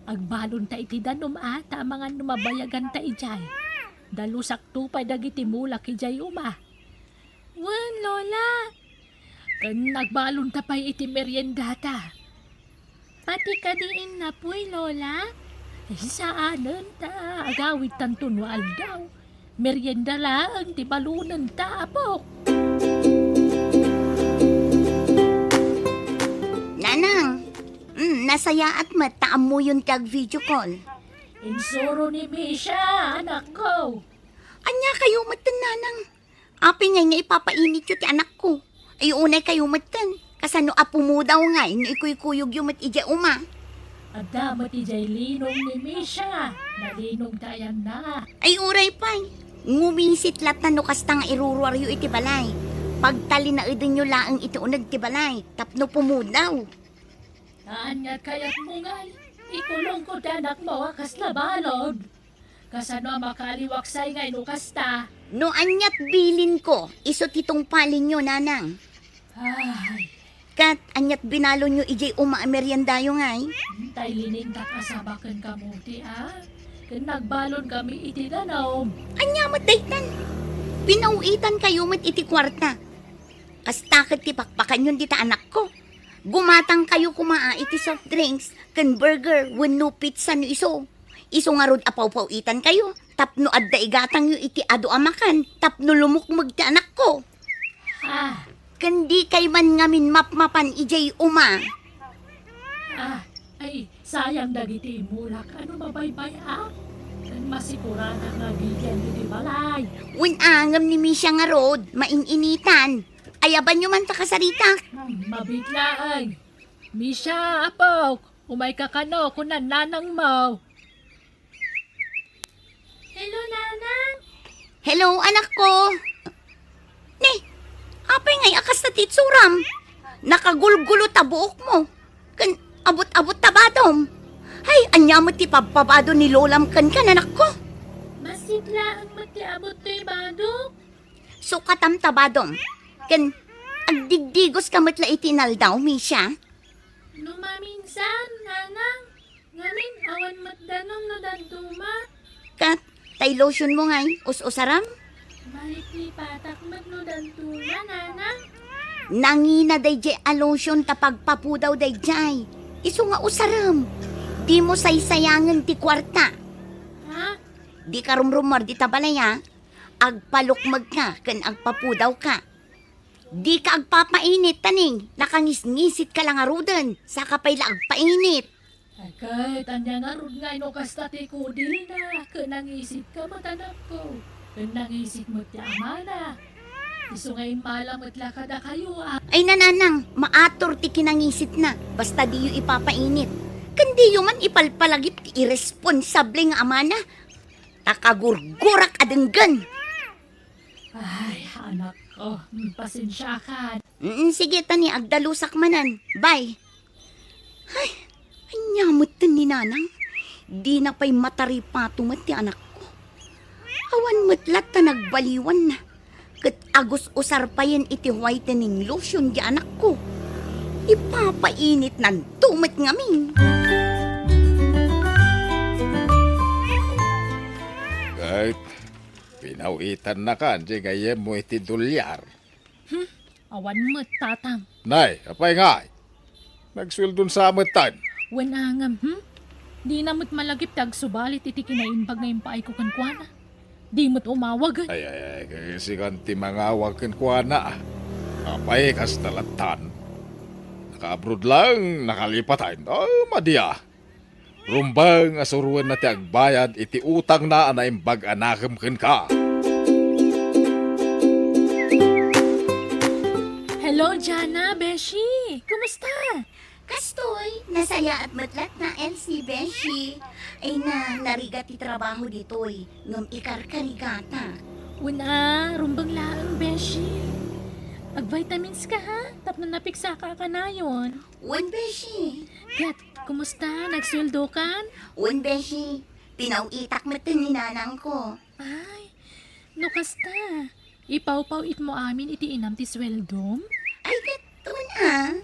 Agbalon ta iti danom ata mga numabayagan ta ijay. Dalusak tupay dagiti mulak ijay uma. Wan, Lola. Kan nagbalon ta pa'y iti merienda ta. Pati ka diin na po'y, Lola. Saanan ta, agawit tantunwal daw. Merienda lang, ti balunan ta, apok. Nanang, nasaya at mataam mo yung tag-video call. Insuro ni Misha, anak ko. Anya kayo matan, nanang. Api ngay nga ipapainit yun ti anak ko. Ay unay kayo matan. Kasano apo mo daw nga, ikuy-kuyog yung mat ija uma. At damat ijay linong ni Misha. Nalinong tayan na. Ay uray pay. Ngumisit lat na no kasta nga iruruaryo iti balay. Pagtali na idin nyo laang iti unag ti balay. Tapno pumudaw. Taan nga kayat mo ngay. Ikulong ko danak mo akas labalod. Kasano makaliwaksay ngay no kasta. No anyat bilin ko, iso titong palin nyo, nanang. Ay, Kat, anyat binalo nyo ijay uma meriendayo ngay. tay lining kakasabakan kamuti ah. Kan nagbalon kami iti danom. Anya mataytan. Pinauitan kayo mat iti kwarta. Kastakit ti pakpakan yun dita anak ko. Gumatang kayo kumaa iti soft drinks, kan burger, wenno pizza no iso. Iso nga rod apaw-pawitan kayo. Tapno adda igatang yu iti ado amakan. Tapno lumukmag ti anak ko. Ah, Kandi kay man ngamin mapmapan ijay uma. ay, sayang dagiti mulak. Ano mabaybay ah? Kan masigurana nga bigyan iti balay. Winangam ni Misha nga rod, maininitan. Ayaban nyo man takasarita. Mabiglaan. Misha, apok. Umay ka kano kunan nanang mo. Hello, nanang. Hello, anak ko. Ni, apay ngay akas na titsuram. Nakagulgulo tabuok mo. Kan abot-abot tabadom. Hay, anya mo ti pababado ni lolam kan anak ko. Masigla ang matiabot to'y badok. So katam tabadom. Kan agdigdigos ka matla itinal daw, Misha. Numaminsan, nanang. Ngamin, awan matdanom no dantuma. Kat, tay lotion mo ngay, us-usaram. Malikli patak mat no dantuma, nanang. Nangina day jay alosyon tapagpapudaw day jay. Iso nga usaram. Di mo saysayangan ti kwarta. Ha? Di ka rumrumar di tabalaya. Agpalukmag ka kan agpapudaw ka. Di ka agpapainit taning. Nakangisngisit ka lang arudan. Saka pa'y agpainit. Ay kay, tanya nga rod nga ino kastati ko dili na. Kanangisip ka matanak ko. Kanangisip mo ti amana. Iso ngayon malam at lakada kayo ah. Ay nananang, maator ti kinangisit na. Basta di yu ipapainit. Kandi yu man ipalpalagip ti irresponsable nga amana. Takagurgurak adenggan. Ay, anak ko, pasensya ka. Sige tani, agdalusak manan. Bye. Ay, anyamot ni nanang. Di na pa'y mataripato mat ti anak ko. Awan matlat ta nagbaliwan na. Kat agos usar pa yan iti whitening lotion di anak ko. Ipapainit nan tumat ngamin. Kahit pinawitan na ka, di gayem mo iti dolyar. Awan mo, tatang. Nay, apay nga. Nagswildon sa amatan. Wanangam, Di na mo't malagip tag subalit iti kinaimbag ngayon paay ko kankwana. Di mo't umawag. Ay, kasi kanti mga wakin kwa na. Apay kas talatan. Naka-abroad lang, nakalipatan. Oh, madya. Rumbang asuruan na ti agbayad iti utang na anaimbag anakam ken ka. Hello, Jana, Beshi. Kumusta? Kastoy, nasaya at matlat na LC Beshi. Ay narigat ti trabaho ditoy. Ngam ikarkarigata. Wala, rumbang laang, Beshi. Ag-vitamins ka ha? Tapno napiksa ka na yun. Wan Beshi. Kat, kumusta? Nagsweldo kan? Wan Beshi. Pinawitak matan ni nanang ko. Ay, no kasta. Ipaw-paw it mo amin iti inam ti sweldom? Ay, gato na.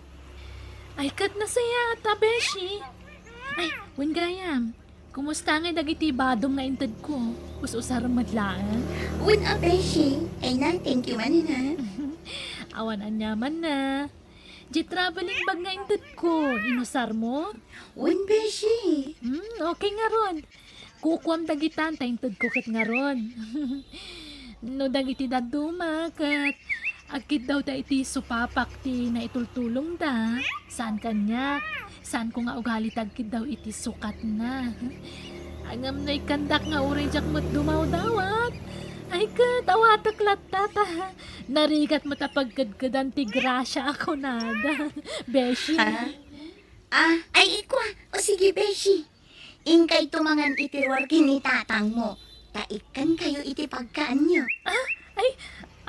Ay, kat na saya ata, Beshi. Ay, Wen gayam, kumusta nga dagiti badong nga inted ko? Us-usar madlaan? Wen a beshi. Ay na, thank you man na. Awan anyaman na. Di traveling bag nga inted ko, inusar mo? Wen beshi. Okay nga ron. Kukuam dagitan, tainted ko kat nga ron. No dagiti daduma kat akit daw da iti supapak ti na itultulong da. Saan kanya? Saan ko nga ugali tagkid daw iti sukat na. Angam na ikandak nga uray jak mo't dumaw dawat. Ay kat, awatak latata. Narigat matapagkadkadan ti grasya ako nada. Beshi. Ay ikwa. O sige, beshi. Ingkay tumangan itiwar kinitatang mo. Taikan kayo iti pagkaan nyo. Ay,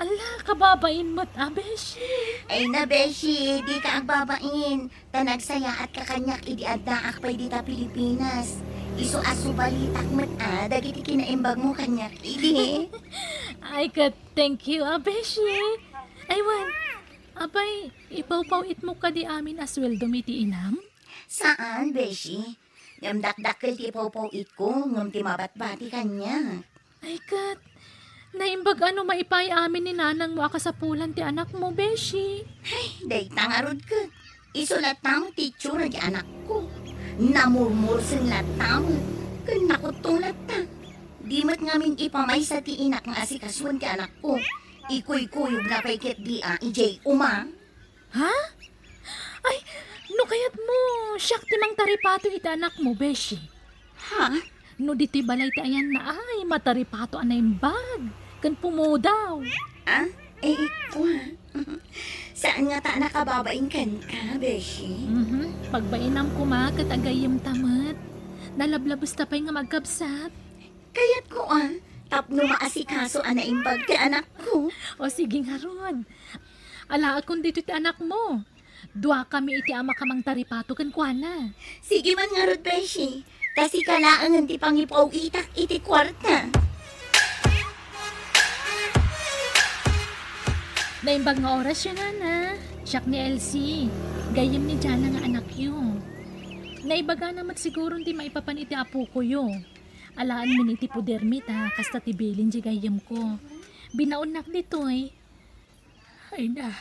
ala, kababain mo't Beshi. Ay na, beshi. Di ka agbabain. Tanagsaya at kakanyak idi addaak pa di ta Pilipinas. Iso aso balitak mo't dagiti kinaimbag mo kanyak idi. Ay kat, thank you, Beshi. Aywan, abay, ipawpawit mo ka di amin asweldo miti inam? Saan, beshi? Ngam dakdakkel ti popowit ko, ngam ti mabatbati kanya. Ay kat, naimbag ano maipay amin ni nanang mo akasapulan ti anak mo, Beshi. Day tangarod ka. Isulat tamo ti tsura di anak ko. Namurmur sin latam. Kanakotong lata. Di mat ngamin ipamay sa ti inak nga asikaswan ti anak ko. Ikuy-kuyog na kay ket di ijay uma. Ha? Ay, no kayat mo, siyak timang taripato iti anak mo, Beshi. Ha? No diti balay ti ayan na ay mataripato anay bag. Kan pumodaw. Ikwa. Saan nga ta nakababain kan ka, beshi? Pagbainam ko ma, katagayim tamat. Nalablabos tapay nga magkabsat. Kayat ko tapno maasikaso anaimbag ti anak ko. O sige nga ron. Ala akong dito ti anak mo. Dua kami iti ama kamang taripato kan kuana. Sige man nga rod, beshi. Kasi kalaangan ti pangipaw itak iti kwarta. Naimbag nga oras yun na. Siyak ni Elsie. Gayem ni Jana nga anak yun. Naibaga namat siguro di maipapan iti apo ko yun. Alaan min iti pudermit kasta ti bilin di gayem ko. Binaunak dito eh. Ay na,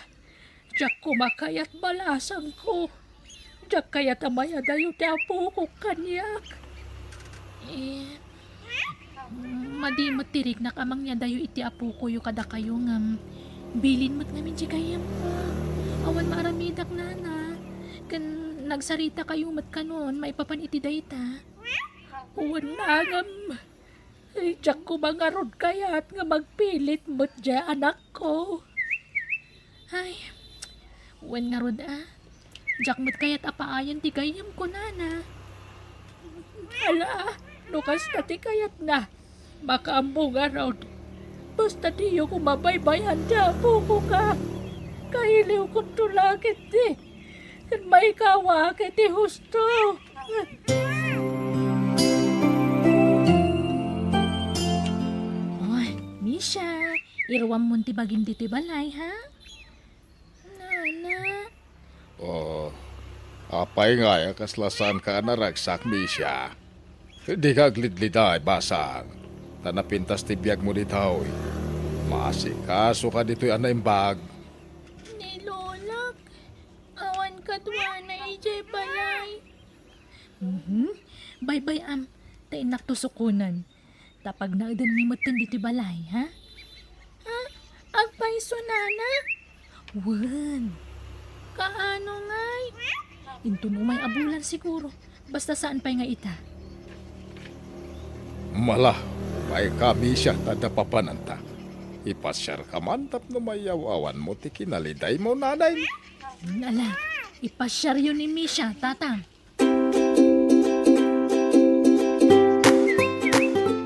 diyak kumakayat balasang ko. Diyak kayat amaya dayo ti apo ko kanyak. Madimot tirik na kamang niya dayo iti apo ko yung kada kayo nga bilin mo't ngamin di kayam ko. Awan maaramidak nana. Kan nagsarita kayo mat kanon, maipapan iti dayta. Awan nangam. Ay, diyak ko mga rod kayat nga magpilit mo't dya anak ko. Ay, awan nga rod diyak mo't kayat apaayan ti kayam ko nana. Ala, nukas na ti kayat na. Makaambo nga rod. Basta diyo ko mabaybayan dya po ko ka. Kahiliw kong tulakit di. Kan may kawa kiti husto. Ay, Misha. Irwam mo ti bagim dito'y balay, ha? Nana. Apay nga kaslasan ka na ragsak mi siya. Di ka glidliday basang. Tanapintas ti biyag mo ditaw. Maasikaso ka dito'y anaimbag. Ni Lolak. Awan katwa na ijay balay. Bye-bye tainak to sukunan. Tapag na idan mi matan dito'y balay, ha? Ha? Agpaiso nana? Wan. Kaano ngay? Into mo may abulan siguro. Basta saan pa nga ita? Mala, may kami siya tadapapananta. Ipasyar ka man tapno mayawawan mo ti kinaliday mo nanay. Ala, ipasyar yun ni Misha, tatang.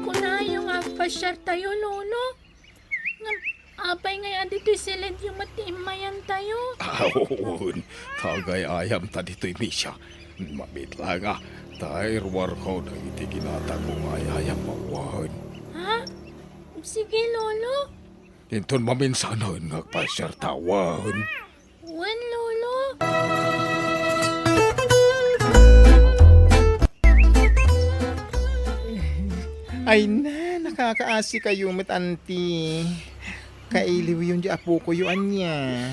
Kunayong agpasyar tayo, lolo. Apay ngayon dito'y silid yung matimayan tayo. Awon, tagay ayam ta dito'y misya. Mabit lang tairwar ko na iti ginata kong ayayam mawan. Ha? Sige, lolo. Inton maminsanon ngagpasyar tawan. Wan, lolo. Ay na, nakakaasi kayo mat auntie. Kailiw yun di apo ko yun niya.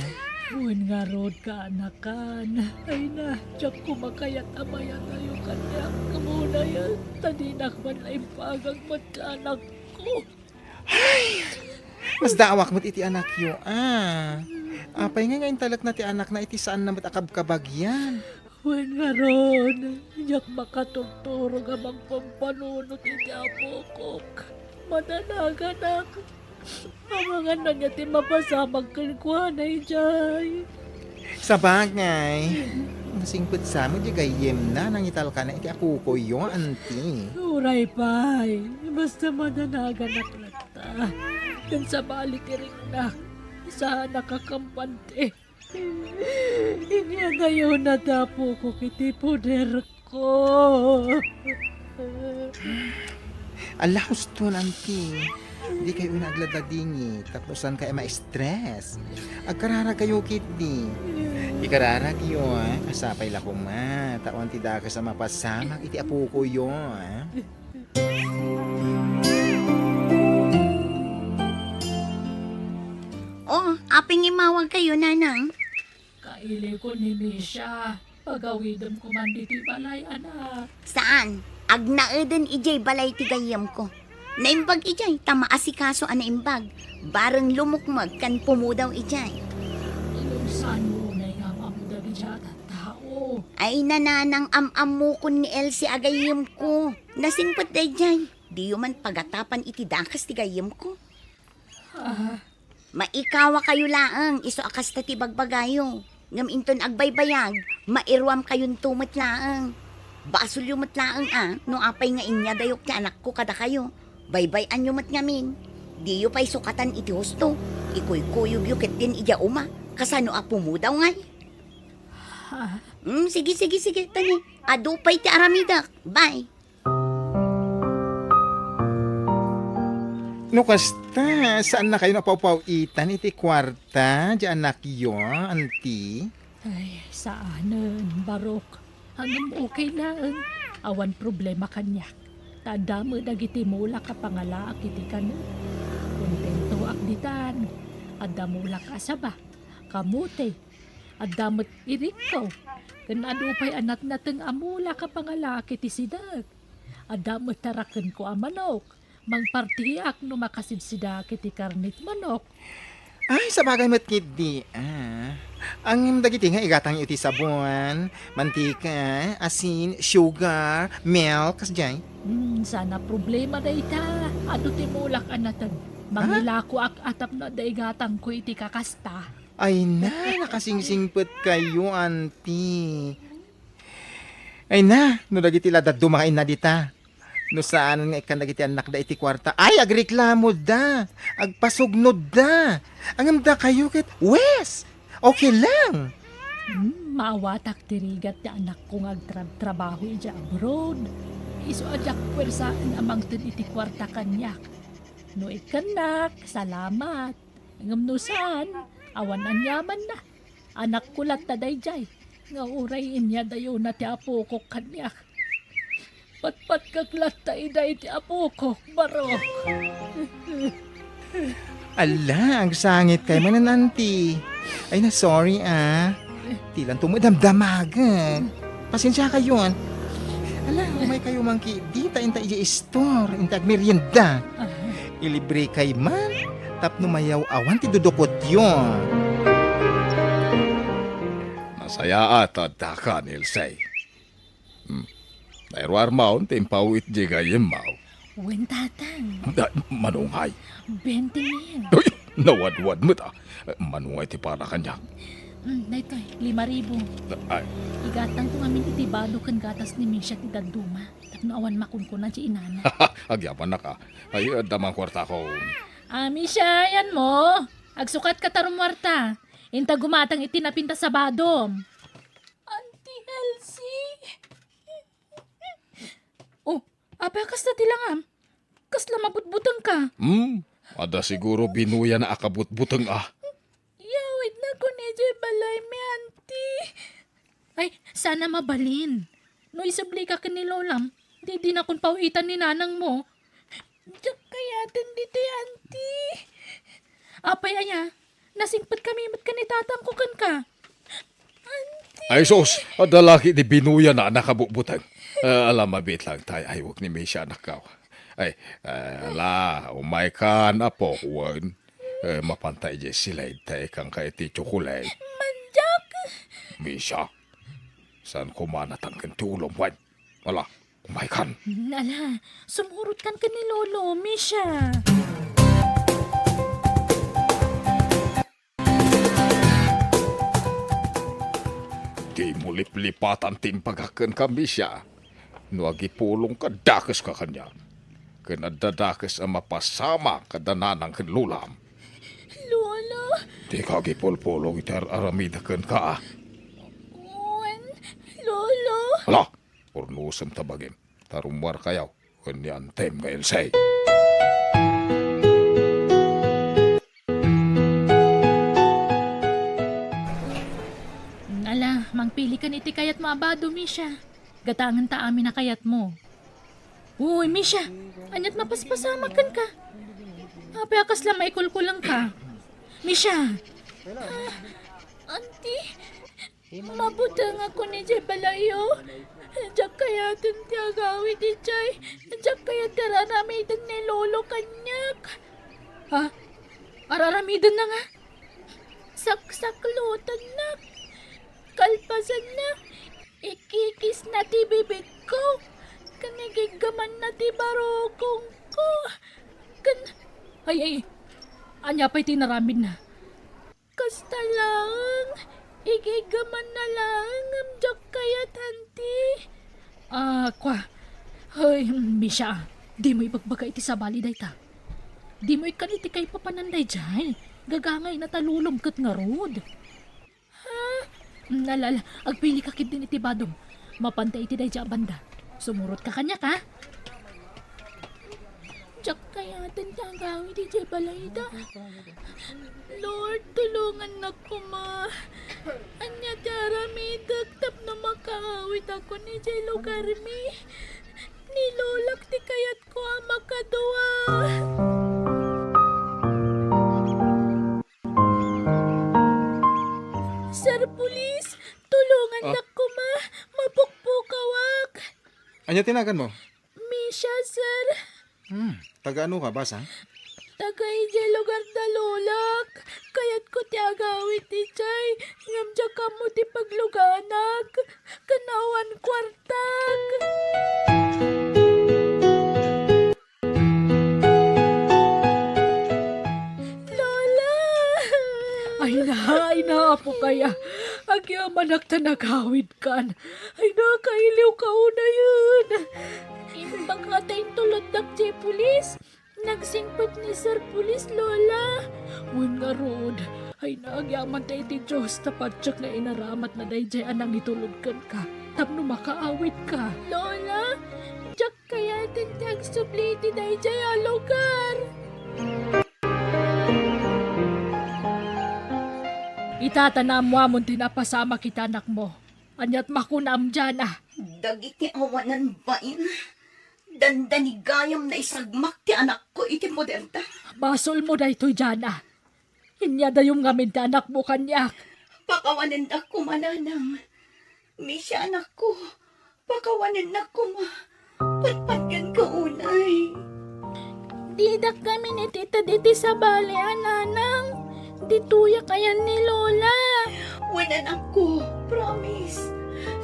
Uwan nga rod ka anakan. Ay na, tiyak kumakayat amayan na yung kanya. Kamuna yan, tadinak man ay pagang anak ko. Mas daawak mo't iti anak yo, Apay nga ngayon talak na ti anak na iti saan na matakab-kabagyan. Uwan nga rod, tiyak makatuturo nga magpampanunot iti apo ko. Madanagan ako. Amangan na niya ti mapasamag kalkuhanay jay. Sa bagay, nasingput sa mo di gayem na nangital ka na iti apo ko yo, auntie. Uray pay, basta madanagan naklata. Dan sa balik rin na, isa nakakampante. Inya ngayon na dapo ko kiti poder ko. Ala, gusto, auntie. Di kayo nagladadingi, tapos saan kayo ma-stress. Agkarara kayo, kitty. Ikarara kayo, Asapay la ko ma. Tawan ti daka sa mapasamag, iti apo ko yun, Oh, aping imawag kayo, nanang. Kaili ko ni Misha. Pagawidam ko man diti balay, anak. Saan? Agnaeden ijay balay tigayam ko. Naimbag ijay, tama asikaso anaimbag. Bareng lumukmag kan pumudaw ijay. Ilusan mo na nga mamuda biya tao. Ay nananang am-amu ko ni Elsie agayam ko. Nasingpot day jay. Di man pagatapan iti dakas tigayam ko. Maikawa kayo laang, iso akas ta ti bagbagayo. Ngam inton agbaybayag, mairwam kayong tumot laang. Basol yung matlaang no apay nga inya dayok ti anak ko kada kayo. Baybayan yung mat ngamin. Di yu pa'y sukatan iti husto. Ikuy-kuyog yukit din ija uma. Kasano apo mo daw ngay. Sige. Tani. Ado pa'y ti aramidak. Bye. No, kasta, saan na kayo napaupawitan iti kwarta? Di anak yo, auntie? Ay, saanan, Barok. Hanggang okay na awan problema kanya. Tanda mo dagiti mula ka pangala akiti ka na. Kontento akditan. Adda mula ka saba. Kamute. Adda mo't irikaw. Kanado pa'y anat nateng amula ka pangala akiti sidag. Adda mo't taraken ko amanok. Mangpartiak no makasidsidak kiti karnit manok. Ay, sa bagay mat kiddi, ang dagiti nga igatang iti sabon, mantika, asin, sugar, milk, kasjay. Sana problema da ita. Ado ti mulak anatan. Mangilako ak atap na daigatang ko iti kakasta. Ay na, nakasingsingpet kayo, auntie. Ay na, no dagiti ladad dumain na dita. No saan nga ikan dagiti anak da iti kwarta. Ay, agreklamo da. Agpasugnod da. Angam da kayo kit, wes! Okay lang. Maawatak tirigat ti anak kong agtrabaho ija abroad. Iso ajak pwersaan amang ten iti kwarta kanyak. No ikanak, salamat. Ngam no saan, awan anyaman na. Anak ko lat taday jay. Nga uray inya dayo na ti apo ko kanyak. Patpat kaklat ta iday ti apo ko, Barok. Ala, ang sangit kay manan, auntie. Ay na, sorry Tilan tumudamdamagan. Pasensya kayo, Ala, may kayo mangki. Dita inta ija store, inta merienda. Ilibre kay man. Tapno mayaw awan ti dudukot yun. Nasaya ata dakan, Ilsay. Nairwar maun, timpawit di gayem mau. Wen tatang, Manungay. 20 mil. Uy, nawadwad mo ta. Manungay ti para kanya. Daytoy, 5,000. Ay, Igatang ko ngamin iti balo kan gatas ni Misha ti Daduma. Tapno awan makunkunan si inana. agyapan na ka. Ay, damang kwarta ko. Misha, yan mo. Agsukat ka tarumwarta. Inta gumatang iti napinta sa badom. Auntie Elsie. Oh, apakas na tilangam. Kasla mabutbutang ka. Ada siguro binuya na akabut-butang Yawit na ko ni balay mi auntie. Ay, sana mabalin. No isabli ka kanilolam, di na kung pawitan ni nanang mo. Diyak kayatin dito, auntie. Apay aya, nasingpat kami mat kanitatangkukan ka. Ay sos, adalaki di binuya na nakabubutan. Alam mabit lang tayo, ay huwag ni Misha nakaw. Ay, umay ka na po, Juan. Mapantay di sila tayo kang kay ti Chocolate. Manjak! Misha, saan kumanatang kentulong, Juan? Wala, umay kan. Nala, sumurot kan ka ni Lolo, Misha. Di mo liplipatan timpagakan ka, Misha. Nuagi pulong ka, dakas ka kanya. Kanadadakas ang mapasama kadananang kanlulam. Lolo, Di ka gipulpulong itar aramidakan ka. Juan, Lolo. Hala, purnusam tabagin. Tarumwar kayaw. Kanyan tem ka Elsay. Nala, mangpili ka iti kayat maabado, Misha. Gatangan ta amin na kayat mo. Uy, Misha, anyat mapaspasama kan ka. Apay akas lang maikulkulang ka. Misha! Auntie, mabutang ako ni Jay Balayo. Diyak kaya tintiagawi di Jay. Diyak kaya tararamidan ni Lolo kanyak. Ha? Araramidan na nga? Saksaklutan na. Kalpasan na. Ikikis na ti bibig ko. Kanigigaman na ti barokong ko. Ay. Anya pa'y tinaramid na. Kasta lang. Igigaman na lang. Amjak kaya tanti. Kwa. Ay, Misha. Di mo ibagbaga iti sabali day ta. Di mo ikan iti kay papananday jay. Gagangay na talulom kat nga rod. Ha? Nalala, agpili ka kit din iti badong. Mapantay iti day dya banda. Sumurot ka kanya ka. Diyak kaya tantagawi di Jay Balayda. Lord, tulungan na ko ma. Anya tiaramidag tap na makaawit ako ni Jay Lugarmi. Nilolak ti kayat ko ang makadua. Sir Pulis, tulungan na ko ma. Mapukpukawak. Anya tinagan mo? Misha, sir. Taga ano ka, basa? Taga ije lugar da lolak. Kayat ko ti agawit ti Jay. Ngamdya ka mo ti pagluganak. Kanawan kwartag. Lola! Ay na po kaya. Agyaman nagtanagawid kan. Ay nakailiw ka una yun. Imbang atay tulad ng Jay Pulis. Nagsingpot ni Sir Pulis, Lola. Wan nga road. Ay naagyaman tayo ti Diyos tapatsak na inaramat na dayjay anang itulog ka. Tapno makaawit ka. Lola, jak kaya tintag supliti dayjay alugar. Itatanam mo amon tinapasama kita anak mo. Anyat makunam dyan ah. Dagiti awanan bain. Dandanigayam na isagmak ti anak ko iti moderta. Basol mo da ito'y dyan ah. Inya da yung ngamin ti anak mo kanyak. Pakawanin na ko mananang. Misya anak ko. Pakawanin na ko ma. Patpatgan ka unay. Didak kami ni tita diti sa bale ananang. Dituya kaya ni Lola. Wanan ako. Promise.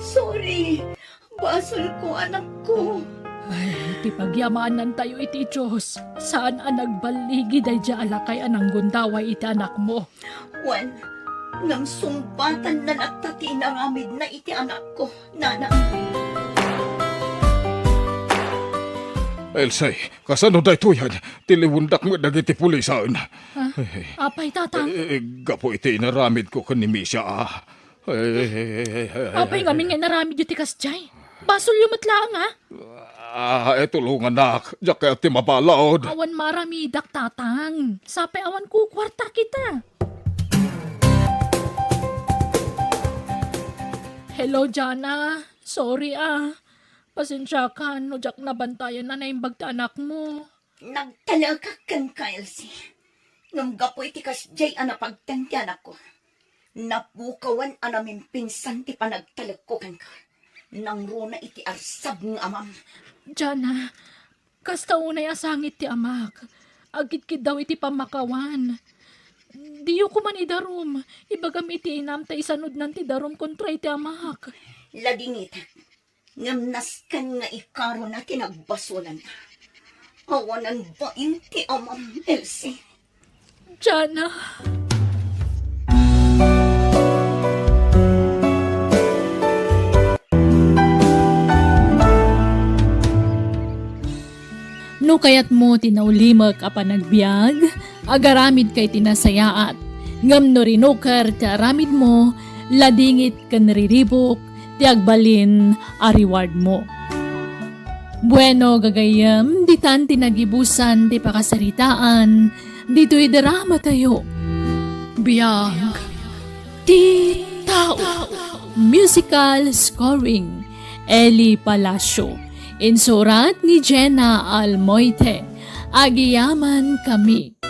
Sorry. Basol ko anak ko. Ay, ti pagyamanan tayo iti Diyos. Saan ang nagbaligi day dya alakay anang gundaway iti anak mo? Wan, nang sumbatan na nagtati naramid na iti anak ko, nana. Elsay, kasano da ito yan? Tiliwundak mo dagiti pulisan. Apay tatang. Gapo iti inaramid ko kan ni Misha. Apay ngamin nga naramid iti kasjay. Basol yung matlaang ha? Tulungan nak. Diyak kaya ti mapalaod. Awan maramidak tatang. Sape awan ko kwarta kita. Hello, Jana. Sorry ah. Pasensya ka, no jak nabantayan na naimbag ta anak mo. Nagtalaga kan ka, Elsie. Ngam gapoy ti kasjay ana pagtangyan ako. Napukawan anamin pinsan ti panagtalag ko kan ka. Nang runa iti arsab ng amam. Jana, kasta unay asangit ti amak. Agit-kit daw iti pamakawan. Diyo ko man idarom. Ibagam iti inam ta isanod nan ti darom kontra iti amak. Ladingit. Ngam naskan nga ikaro na tinagbasulan. Awanan ba inti amam, Elsie? Jana. No kayat mo tinaulimak a panagbiag, agaramid kay tinasayaat. Ngam no rinokar ti aramid mo, ladingit kan riribok, ti agbalin a reward mo. Bueno gagayam, ditan tinagibusan ti pakasaritaan, dito'y drama tayo. Biag, ti tao. Musical scoring, Eli Palacio. Insurat ni Jenna Almoite. Agiyaman kami.